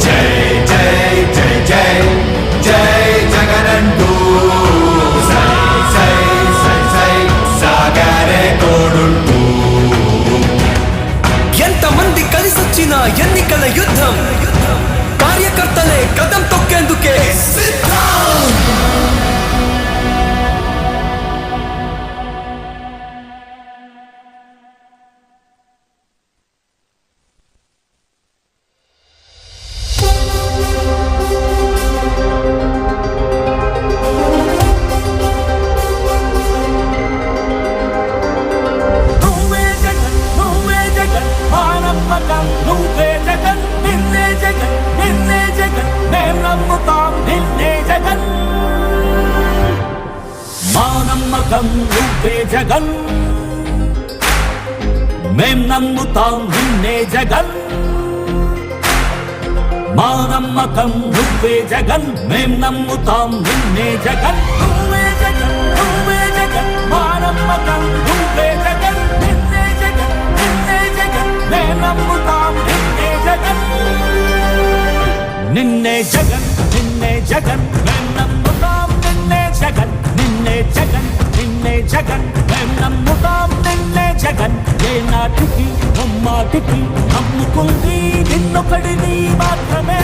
జై జై జై జై జై జగనంటూ సై సై సై సై సాగరే తోడుంటూ ఎంతమంది కలిసొచ్చిన ఎన్నికల యుద్ధం కార్యకర్తలే కదం తొక్కేందుకే సిద్ధం నువ్వే జగన్ మానమ్మ నమ్మకం నువ్వే జగన్ మేం నమ్ముతాం నిన్నే జగన్ మా నమ్మకం నువ్వే జగన్ మేం నమ్ముతాం నిన్నే జగన్ నువ్వే జగన్ నువ్వే జగన్ మా నమ్మకం నువ్వే జగన్ నిన్నే జగన్ నిన్నే జగన్ మేం నమ్ముతాం నిన్నే జగన్ నిన్నే జగన్ నిన్నే జగన్ మేం నమ్ముతాం నిన్నే జగన్ నిన్నే జగన్ నిన్నే జగన్ మేం నమ్ముతాం నిన్నే జగన్ ఏ నాటికి నమ్మాటికి నమ్ముకుంది నిన్నొకడిని మాత్రమే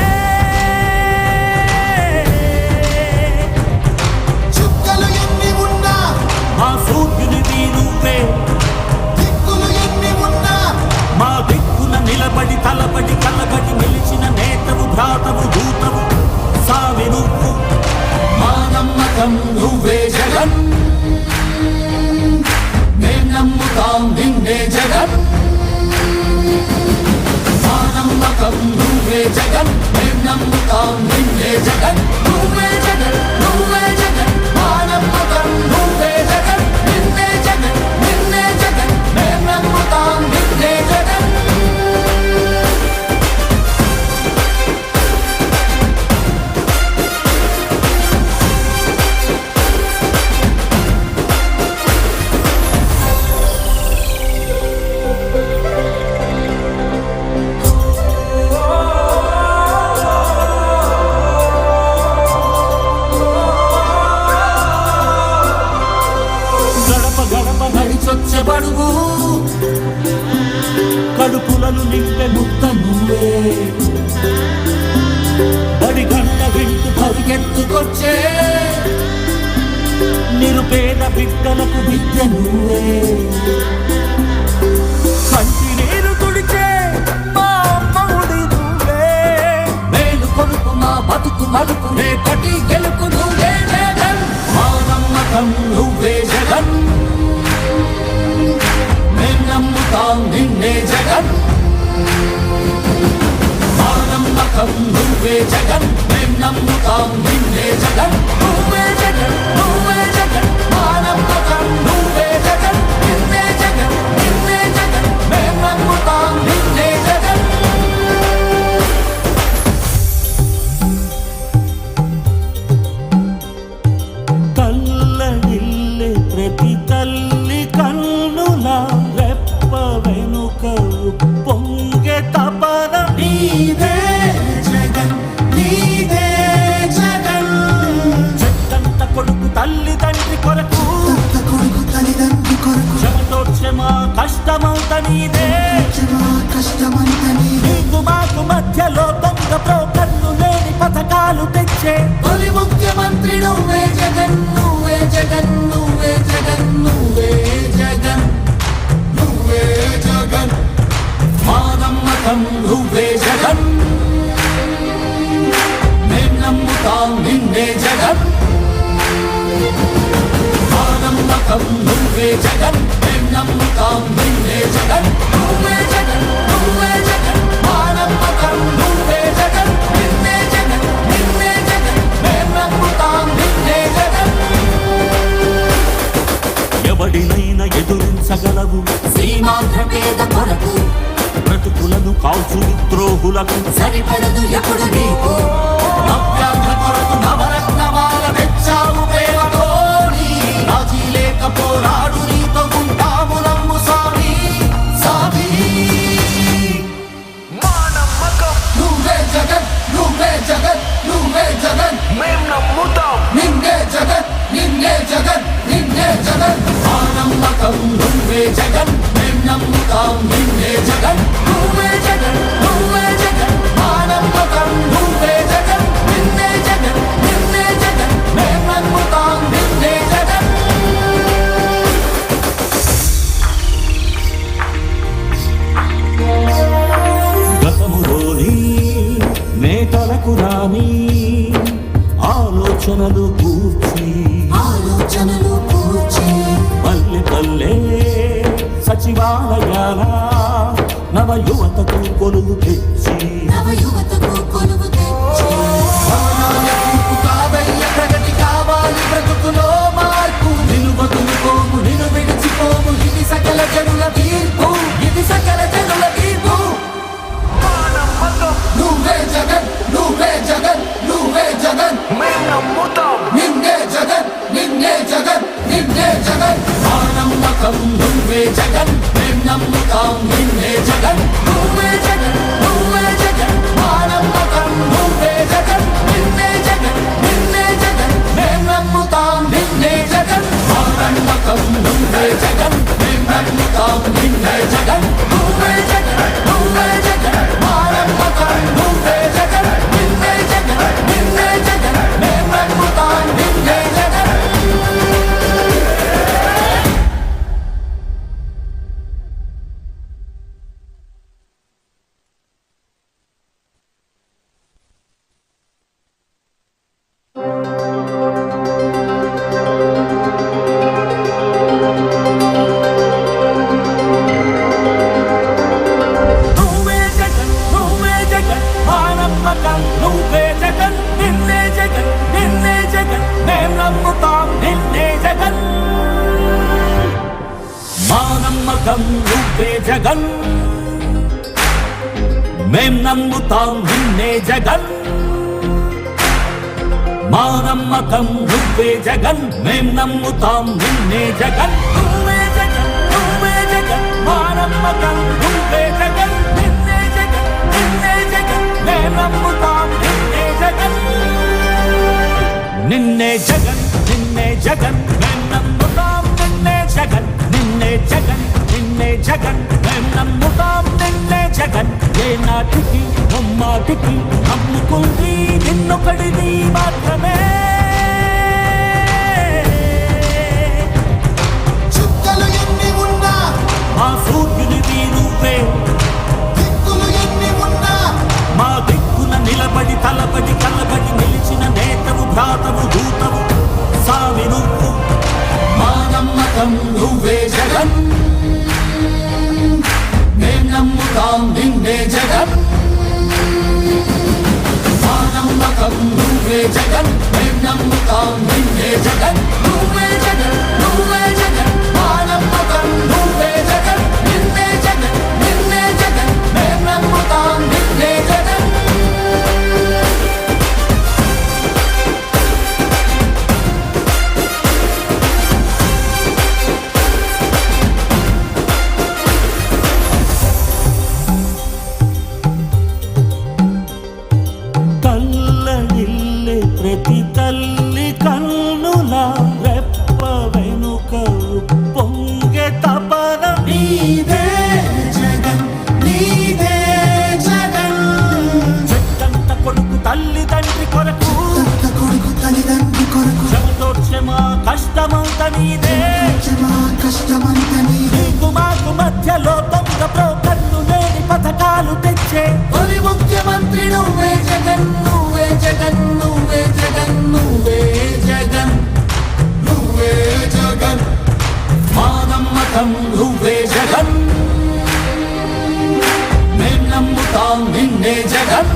చుక్కలు ఎన్ని ఉన్నా మా సూర్యునివి నువ్వే దిక్కులు ఎన్ని ఉన్నా మా దిక్కున నిలబడి తలబడి కలబడి నిలిచిన నేతవు భ్రాతవు దూతవు సామి నువ్వు మా నమ్మకం నువ్వే జగన్ మేం నమ్ముతాం నిన్నే జగన్ మా నమ్మకం నువ్వే జగన్ మేం నమ్ముతాం నిన్నే జగన్ నువ్వే జగన్ నువ్వే జగన్ మా నమ్మకం నువ్వే జగన్ నిన్నే జగన్ నిన్నే జగన్ మేం నమ్ముతాం నిన్నే జగన్ గడప గడప నడిచొచ్చే బడుగు కడుపులను నింపే ముద్ద నువ్వే బడి గంట వింటు పరిగెత్తుకొచ్చే నిరుపేద బిడ్డలకు విద్య నువ్వే కంటి నీరు తుడిచే మా అమ్మఒడి నువ్వే మేలు కొనుకు మా బతుకు మడుపు రేపటి గెలుపు నువ్వే జగన్ మా నమ్మకం నువ్వే జగన్ మేం నమ్ముతాం నిన్నే జగన్ మా నమ్మకం నువ్వే జగన్ మేం నమ్ముతాం నిన్నే జగన్ నువ్వే జగన్ నువ్వే జగన్ మా నమ్మకం నువ్వే జగన్ నిన్నే జగన్ నిన్నే జగన్ మేం నమ్ముతాం నిన్నే జగన్ కల్లడిల్లే ప్రతి తల్లి కన్నుల రెప్ప వెనుక పొంగే తపన నీదే జగన్ నీదే జగన్ చెట్టంత కొడుకు తల్లి తండ్రి కొరకు తత్త కొడుకు తల్లిదండ్రి కొరకు చెమటోడ్చే మా కష్టమంత నీదే మా కష్టమంత నీదే నీకు మాకు మధ్యలో దొంగ బ్రోకర్లు లేని పథకాలు తెచ్చే తొలి ముఖ్యమంత్రి నువ్వే జగన్ నువ్వే జగన్ నువ్వే జగన్ నువ్వే జగన్ నువ్వే జగన్ మా నమ్మకం నువ్వే జగన్ మేం నమ్ముతాం నిన్నే జగన్ మా నమ్మకం నువ్వే జగన్ మేం నమ్ముతాం నిన్నే జగన్ నువ్వే జగన్ నువ్వే జగన్ మా నమ్మకం నువ్వే జగన్ నిన్నే జగన్ నిన్నే జగన్ మేం నమ్ముతాం నిన్నే జగన్ ఎవడినైనా ఎదురించగలవు సీమాంధ్ర పేద కొరకు బ్రతుకులను కాల్చు ద్రోహులకు సరిపడదు ఎప్పుడు నీకు నవ్యాంధ్ర కొరకు నవరత్నమాల తెచ్చావు ప్రేమతోని రాజీ లేక పోరాడు నీతో ఉంటాము నమ్ము స్వామి సామి మా నమ్మకం నువ్వే జగన్ నువ్వే జగన్ నువ్వే జగన్ మేం నమ్ముతాం నిన్నే జగన్ నిన్నే జగన్ నిన్నే జగన్ మా నమ్మకం నువ్వే జగన్ మేం నమ్ముతాం నిన్నే జగన్ నువ్వే జగన్ నువ్వే జగన్ మా నమ్మకం నువ్వే జగన్ నిన్నే జగన్ నిన్నే జగన్ మేం నమ్ముతాం నిన్నే జగన్ గతములోని నేతలకు రాని ఆలోచనలు కూర్చి ఆలోచనలు కూర్చి పల్లె పల్లె సచివాలయాల నవ యువతకు కొలువు తెచ్చి నవ యువతకు కొలువు తెచ్చి కాదయ్య ప్రగతి కావాలి బ్రతుకులో మార్పు నిలువదులుకో మేం నమ్ముతాం నిన్నే జగన్ మా నమ్మకం నువ్వే జగన్ మేం నమ్ముతాం నిన్నే జగన్ నువ్వే జగన్ నువ్వే జగన్ మా నమ్మకం నువ్వే జగన్ నిన్నే జగన్ నిన్నే జగన్ మేం నమ్ముతాం నిన్నే జగన్ నిన్నే జగన్ నిన్నే జగన్ మేం నమ్ముతాం నిన్నే జగన్ నిన్నే జగన్ నిన్నే జగన్ మేం నమ్ముతాం నిన్నే జగన్ ఏ నాటికి ముమ్మాటికి నమ్ముకుంది నిన్నొకడిది మాత్రమే చుక్కలు ఎన్ని ఉన్నా మా సూర్యునివి నువ్వే దిక్కులు ఎన్ని ఉన్నా మా దిక్కున నిలబడి తలబడి కలబడి నిలిచిన నేతవు భ్రాతవు దూతవు సామి నువ్వు మా నమ్మకం నువ్వే జగన్ మేం నమ్ముతాం నిన్నే జగన్ మా నమ్మకం నువ్వే జగన్ మేం నమ్ముతాం నిన్నే జగన్ నువ్వే జగన్ నువ్వే జగన్ మా నమ్మకం నువ్వే జగన్ నిన్నే జగన్ నిన్నే జగన్ మేం నమ్ముతాం నిన్నే జగన్ తల్లడిల్లే ప్రతి తల్లి కన్నుల రెప్ప వెనుక పొంగె తపన నీదే జగన్ నీదే జగన్ చెట్టంత కొడుకు తల్లి తండ్రి కొరకు తత్త కొడుకు తల్లిదండ్రి కొరకు చెమతోక్షమా కష్టమంత నీదే మా కష్టమంత నీదే నీకు మాకు మధ్యలో దొంగ ప్రోకన్ను లేని పథకాలు తెచ్చే తొలి ముఖ్యమంత్రి నువ్వే జగన్ నువ్వే జగన్ నువ్వే జగన్ నువ్వే జగన్ నువ్వే జగన్ మా నమ్మకం నువ్వే జగన్ మేం నమ్ముతాం నిన్నే జగన్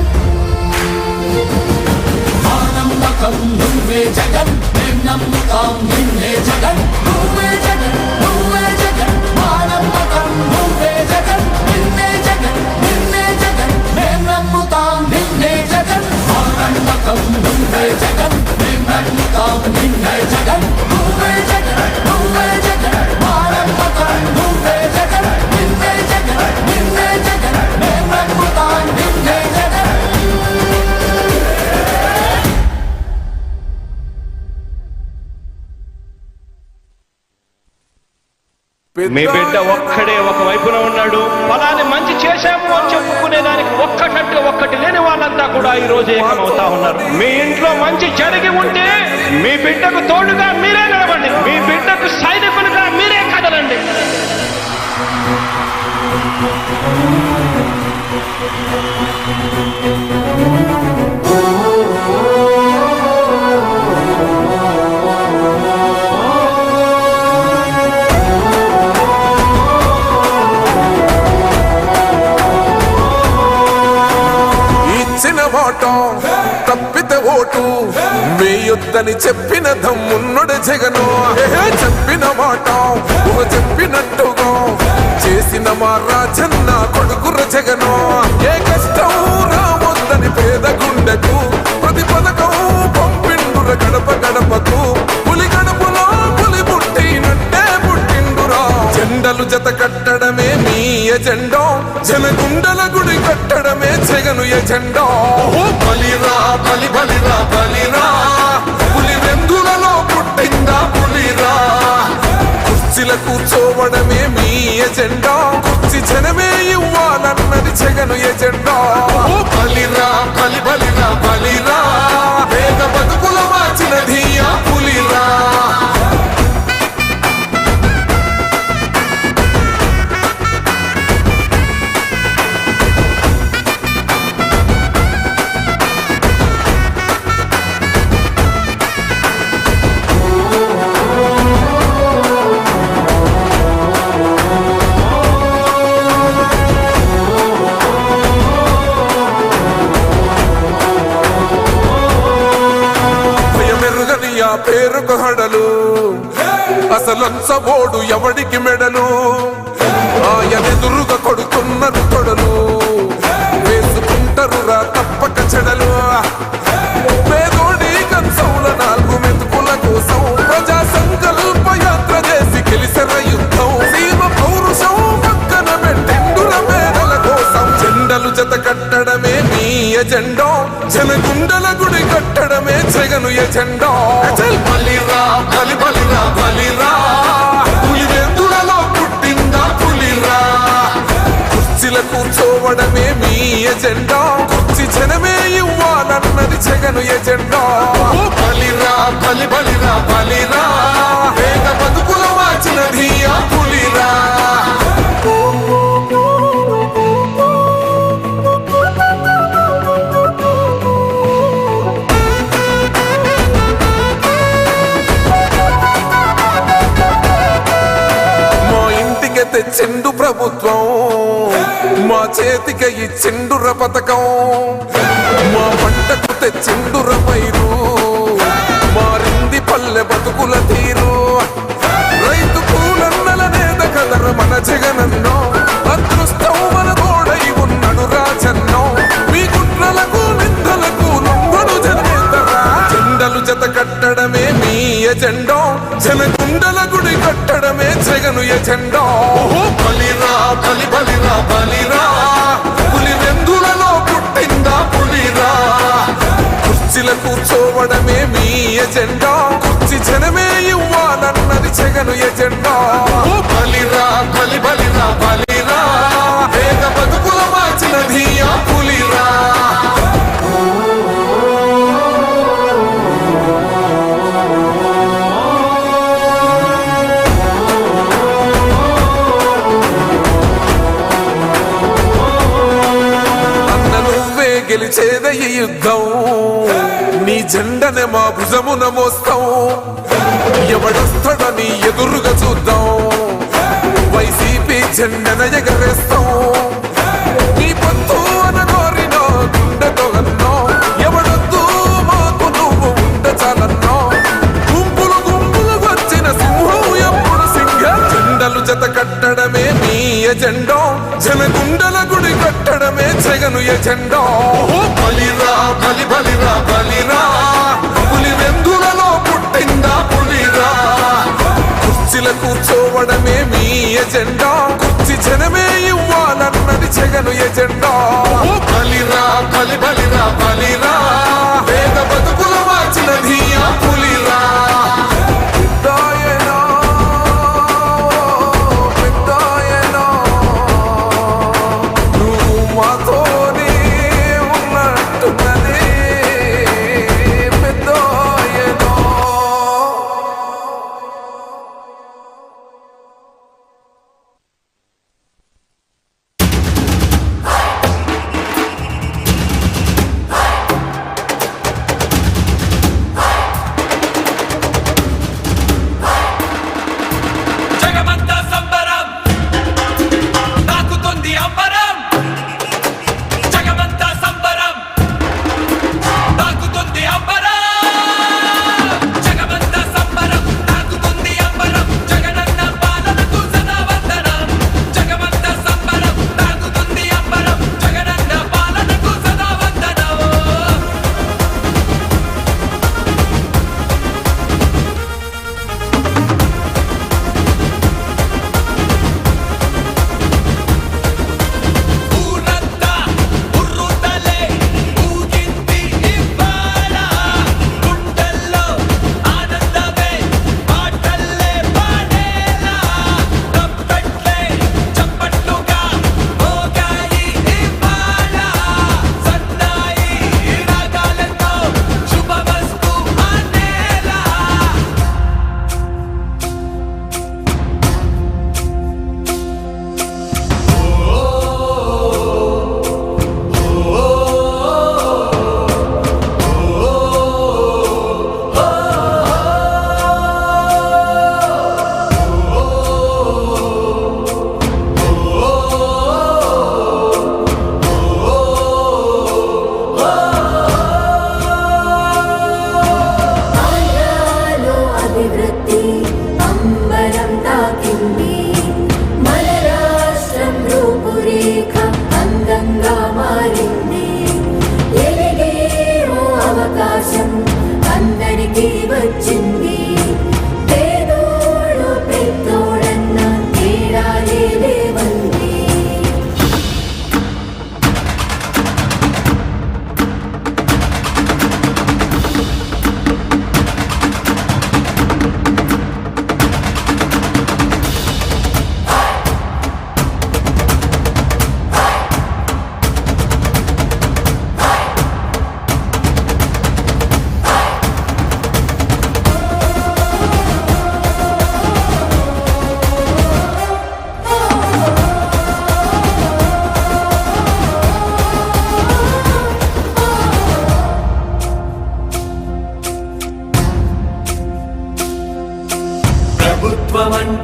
మా నమ్మకం నువ్వే జగన్ మేం నమ్ముతాం నిన్నే జగన్ నువ్వే జగన్ నువ్వే జగన్ మా నమ్మకం నువ్వే జగన్ నిన్నే జగన్ నిన్నే జగన్ మేం నమ్ముతాం నిన్నే జగన్ మా నమ్మకం నువ్వే జగన్ మేం నమ్ముతాం నిన్నే జగన్ నువ్వే జగన్ నువ్వే జగన్ మా నమ్మకం నువ్వే జగన్ నిన్నే జగన్ నిన్నే జగన్ మేం నమ్ముతాం నిన్నే జగన్ మీ బిడ్డ ఒక్కడే ఒక వైపున ఉన్నాడు. ఫలాన్ని మంచి చేశాము అని చెప్పుకునే దానికి ఒక్కటంటే ఒక్కటి లేని వాళ్ళంతా కూడా ఈ రోజు ఏకమవుతా ఉన్నారు. మీ ఇంట్లో మంచి జరిగి ఉంటే మీ బిడ్డకు తోడుగా మీరే నిలబండి, మీ బిడ్డకు సైనికులుగా మీరే కదలండి. ఇచ్చిన మాట తప్పితే ఓటు వేయొద్దని చెప్పిన దమ్మున్నడు జగను. చెప్పిన మాట చెప్పినట్టుగా చేసిన మా రాజన్న కొడుకుర జగను. ఏ కష్టం రావద్దని పేద గుండెకు ప్రతి పథకం పంపిండుర గడప గడపకు. పులి గడపలో పులి పుట్టినట్టే పుట్టిండురా. జెండలు జత కట్టడమే మీ ఎజెండా, జనగుండల గుడి కట్టడమే జగను ఎజెండా. బలిరా బలి బలిరా బలిరా, పులి వెందులలో పుట్టిందా పులిరా. కుర్చీల కూర్చోవడమే మీ ఎజెండా, కుర్చీ జనమే ఇవ్వాలన్నది జగను ఎజెండా. బలిరా బలి బలిరా బలిరా, పేద బతుకుల మార్చినది ఆ పులిరా. పేరుకు హడలు అసలంచబోడు ఎవడికి మెడలు. ఆయనెదురుగా కొడుతున్నారు తొడలు, వేసి ఎజెండా జనగుండల గుడి కట్టడమే జగను ఎజెండా బలిరా బలి బలిరా బలిరా పులివెందులలో పుట్టిందా పులిరా కుర్చీల కూర్చోవడమే మీ ఎజెండా కుర్చీ జనమే ఇవ్వాలన్నది జగను ఎజెండా బలిరా బలి బలిరా బలిరా వేద బతుకుల మార్చినది ఆ పులిరా తెచ్చిండు ప్రభుత్వం మా చేతికి ఇచ్చిండుర పథకం మా పంటకు తెచ్చిండుర పైరు మారింది పల్లె బతుకుల తీరు రైతు కూలన్నల నేత కలర మన జగనన్నో అదృష్టం మన తోడై ఉన్నాడు రాజన్నో మీ కుట్రలకు నిందలకు లొంగడు జనేతరా జెండలు జత కట్టడమే మీ ఎజెండా జనగుండల గుడి కట్టడమే జగను ఎజెండా బలిరా బలి బలిరా బలిరా పులివెందులలో పుట్టిందా పులిరా కుర్చీల కూర్చోవడమే మీ ఎజెండా కుర్చీ జనమే ఇవ్వాలన్నది జగను ఎజెండా బలిరా బలి బలిరా బలిరా వేద బతుకుల మార్చినది ఆ పులిరా గెలిచేద ఈ యుద్ధం నీ జెండనే మా భుజమున మోస్తాం ఎవడొస్తాడని ఎదురుగా చూద్దాం వైసీపీ జెండన ఎగరేస్తాం నీ పొత్తు అనగోరినో గుండెతో అన్నో ఎవడొద్దు మాకు నువ్వు ఉండ చాలన్నో గుంపులు గుంపులు వచ్చిన సింహం ఎప్పుడు సింహం జెండలు జత కట్టడమే మీ ఎజెండా జనగుండల గుడి కట్టడమే జగను ఎజెండా బలిరా బలి బలిరా బలిరా పులివెందులలో పుట్టిందా పులిరా కుర్చీల కూర్చోవడమే మీ ఎజెండా కుర్చీ జనమే ఇవ్వాలన్నది జగను ఎజెండా బలిరా బలి బలిరా బలిరా వేద బతుకుల మార్చినది ఆ పులిరా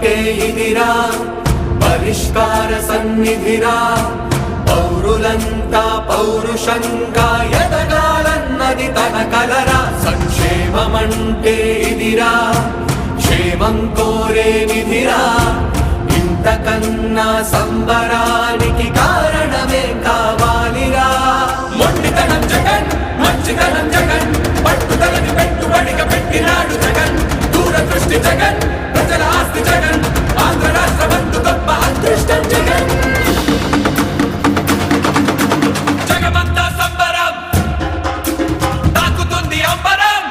అంటే ఇదిరా పరిష్కార సన్నిధిరా పౌరులంతా పౌరుషంగా ఎదగాలన్నది తన కలరా సంక్షేమమంటే ఇదిరా క్షేమం కోరే విధిరా ఇంతకన్నా సంబరానికి కారణమే కావాలిరా మొండితనం జగన్ మంచితనం జగన్ పట్టుదలని పెట్టుబడిగా పెట్టినాడు జగన్ దూరదృష్టి జగన్ ప్రజల ఆస్తి జగన్ ఆంధ్ర రాష్ట్ర బంధు గొప్ప అదృష్టం జగన్ జగమంతా సంబరం తాకుతుంది అంబరం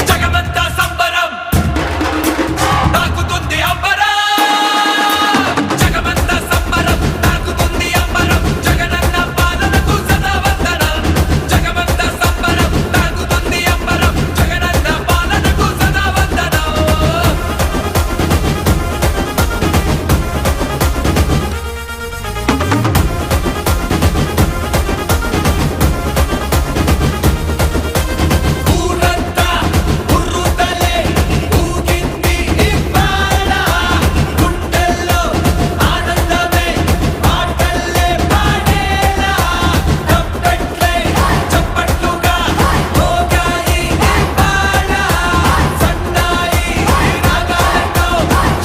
జగమంతా సంబరం తాకుతుంది అంబరం జగమంతా సంబరం తాకుతుంది అంబరం జగనన్న పాలనకు సదా వందనం జగమంతా సంబరం తాకుతుంది అంబరం జగనన్న పాలనకు సదా వందనం ఊరంతా ఉర్రుతలే ఊగింది ఇవాళ గుండెల్లో ఆనందమే పాటల్లే పాడేలా తప్పట్లే చప్పట్లుగా మోగాయి ఇవాళ సన్నాయి రాగాలతో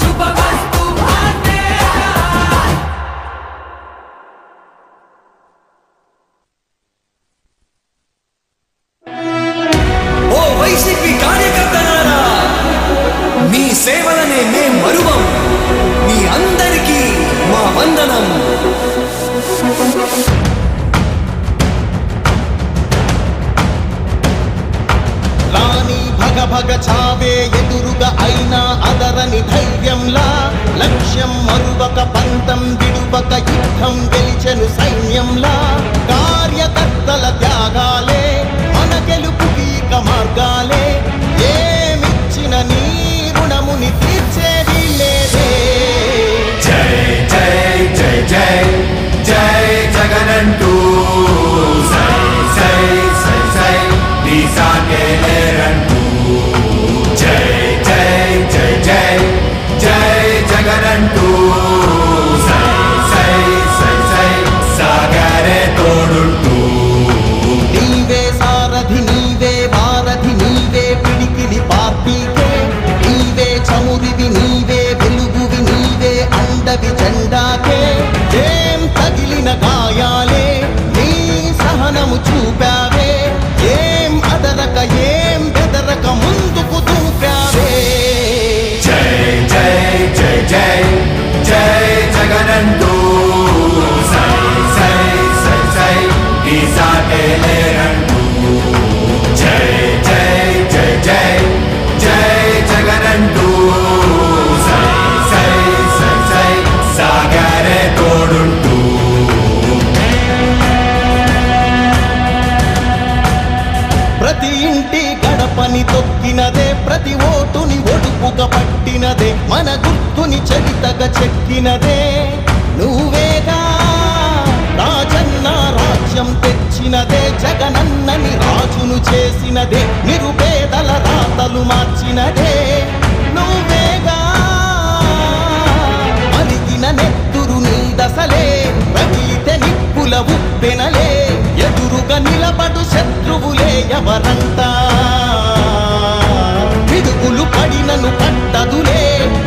శుభమస్తు ఆడేలా ఓ వైసీపీ కార్యకర్తలారా మీ సేవలనే మేం మరువం మీ అందరికీ మా వందనం రాణి భగ భగ చావే ఎదురుగా అయినా అదరని ధైర్యంలా లక్ష్యం మరువక పంతం విడువక యుద్ధం గెలిచెను సైన్యంలా కార్యకర్తల త్యాగాలే మన గెలుపుకి ఇక మార్గాలే ఏమిచ్చిన నీ రుణముని తీర్చేది లేదే జై జై జై జై జై జగనంటూ సై సై సై సై నీ సాగే లేరంటూ జై జై జై జై జై జగనంటూ సై సై సై సై సాగరే తోడుంటూ నీవే సారథి నీవే వారధి నీవే పిడికిలి పార్టీకే నీవే చమురివి నీవే వెలుగువి నీవే అండవి జెండాకే ఏం తగిలిన గాయాలే నీ సహనము చూపావే ఏం అదరక ఏం బెదరక ముందుకు దూపావే జై జై జై జై జై జగనంటూ సై సై సై సై నీ సాగే లేరంటూ జై జై జై జై జై జగనంటూ సై సై సై సై సాగరే తోడుంటూ ప్రతి ఇంటి గడపని తొక్కినదే ప్రతి ఓటుని ఒడుపుగా పట్టినదే మన గుర్తుని చరితగా చెక్కినదే నువ్వేగా రాజన్న రాజ్యం తెచ్చినదే జగనన్నని రాజును చేసినదే నిరుపేదల రాతలు మార్చినదే నువ్వేగా మరిగిన నెత్తురు నీ దశలే రగిలితే నిప్పుల ఉప్పెనలే ఎదురుగా నిలబడు శత్రువులే ఎవరంతా పిడుగులు పడినను పట్టదులే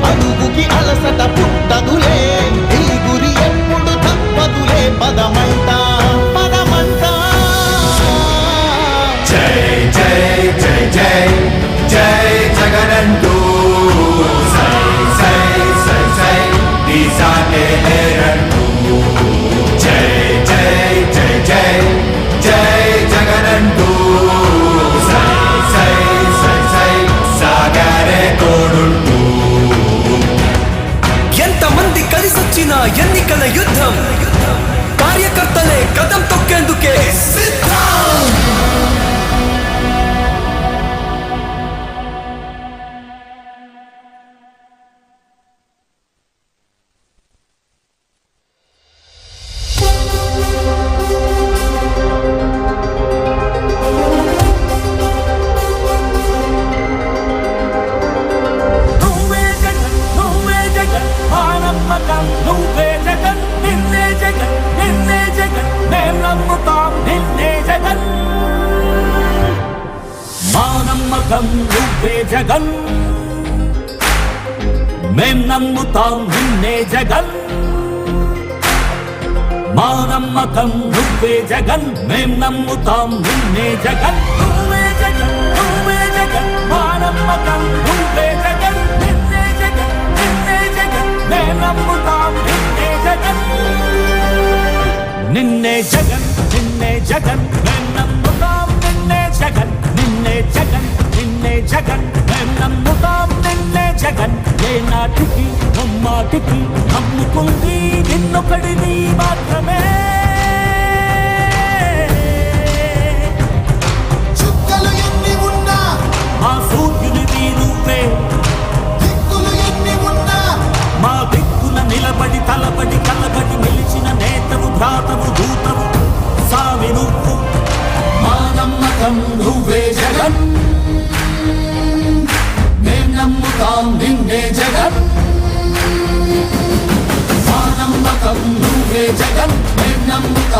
అడుగుకి అలసట పుట్టదులే ఈ గురి ఎప్పుడు తప్పదులే పదమంట పదమంట జై జై జై జై జై జగనంటూ సై సై సై సై నీ సాగే లేరంటూ జై జై జై జై జై జగనంటూ సై సై సై సై సాగరే తోడుంటూ ఎంతమంది కలిసొచ్చిన ఎన్నికల యుద్ధం కార్యకర్త మేం నమ్ముతాం నిన్నే జగన్ మా నమ్మకం నువ్వే జగన్ మేం నమ్ముతాం నిన్నే జగన్ మా నమ్మకం నువ్వే జగన్ మేం నమ్ముతాం నిన్నే జగన్ నువ్వే జగన్ నువ్వే జగన్ మా నమ్మకం నువ్వే జగన్ నిన్నే జగన్ నిన్నే జగన్ మేం నమ్ముతాం నిన్నే జగన్ నిన్నే జగన్ నిన్నే జగన్ మేం నమ్ముతాం నిన్నే జగన్ నిన్నే జగన్ నిన్నే జగన్ మేం నమ్ముతాం నిన్నే జగన్ ఏ నాటికి నమ్మాటికి నమ్ముకుంది నిన్నొకడిని మాత్రమే చుక్కలు ఎన్ని ఉన్నా మా సూర్యునివి నువ్వే దిక్కులు ఎన్ని ఉన్నా మా దిక్కున నిలబడి తలబడి కలబడి నిలిచిన నేతవు భ్రాతవు దూతవు సావి నువ్వు మా నమ్మకం నువ్వే జగన్ మేం నమ్ముతాం నిన్నే జగన్ మా నమ్మకం నువ్వే జగన్ మేం నమ్ముతాం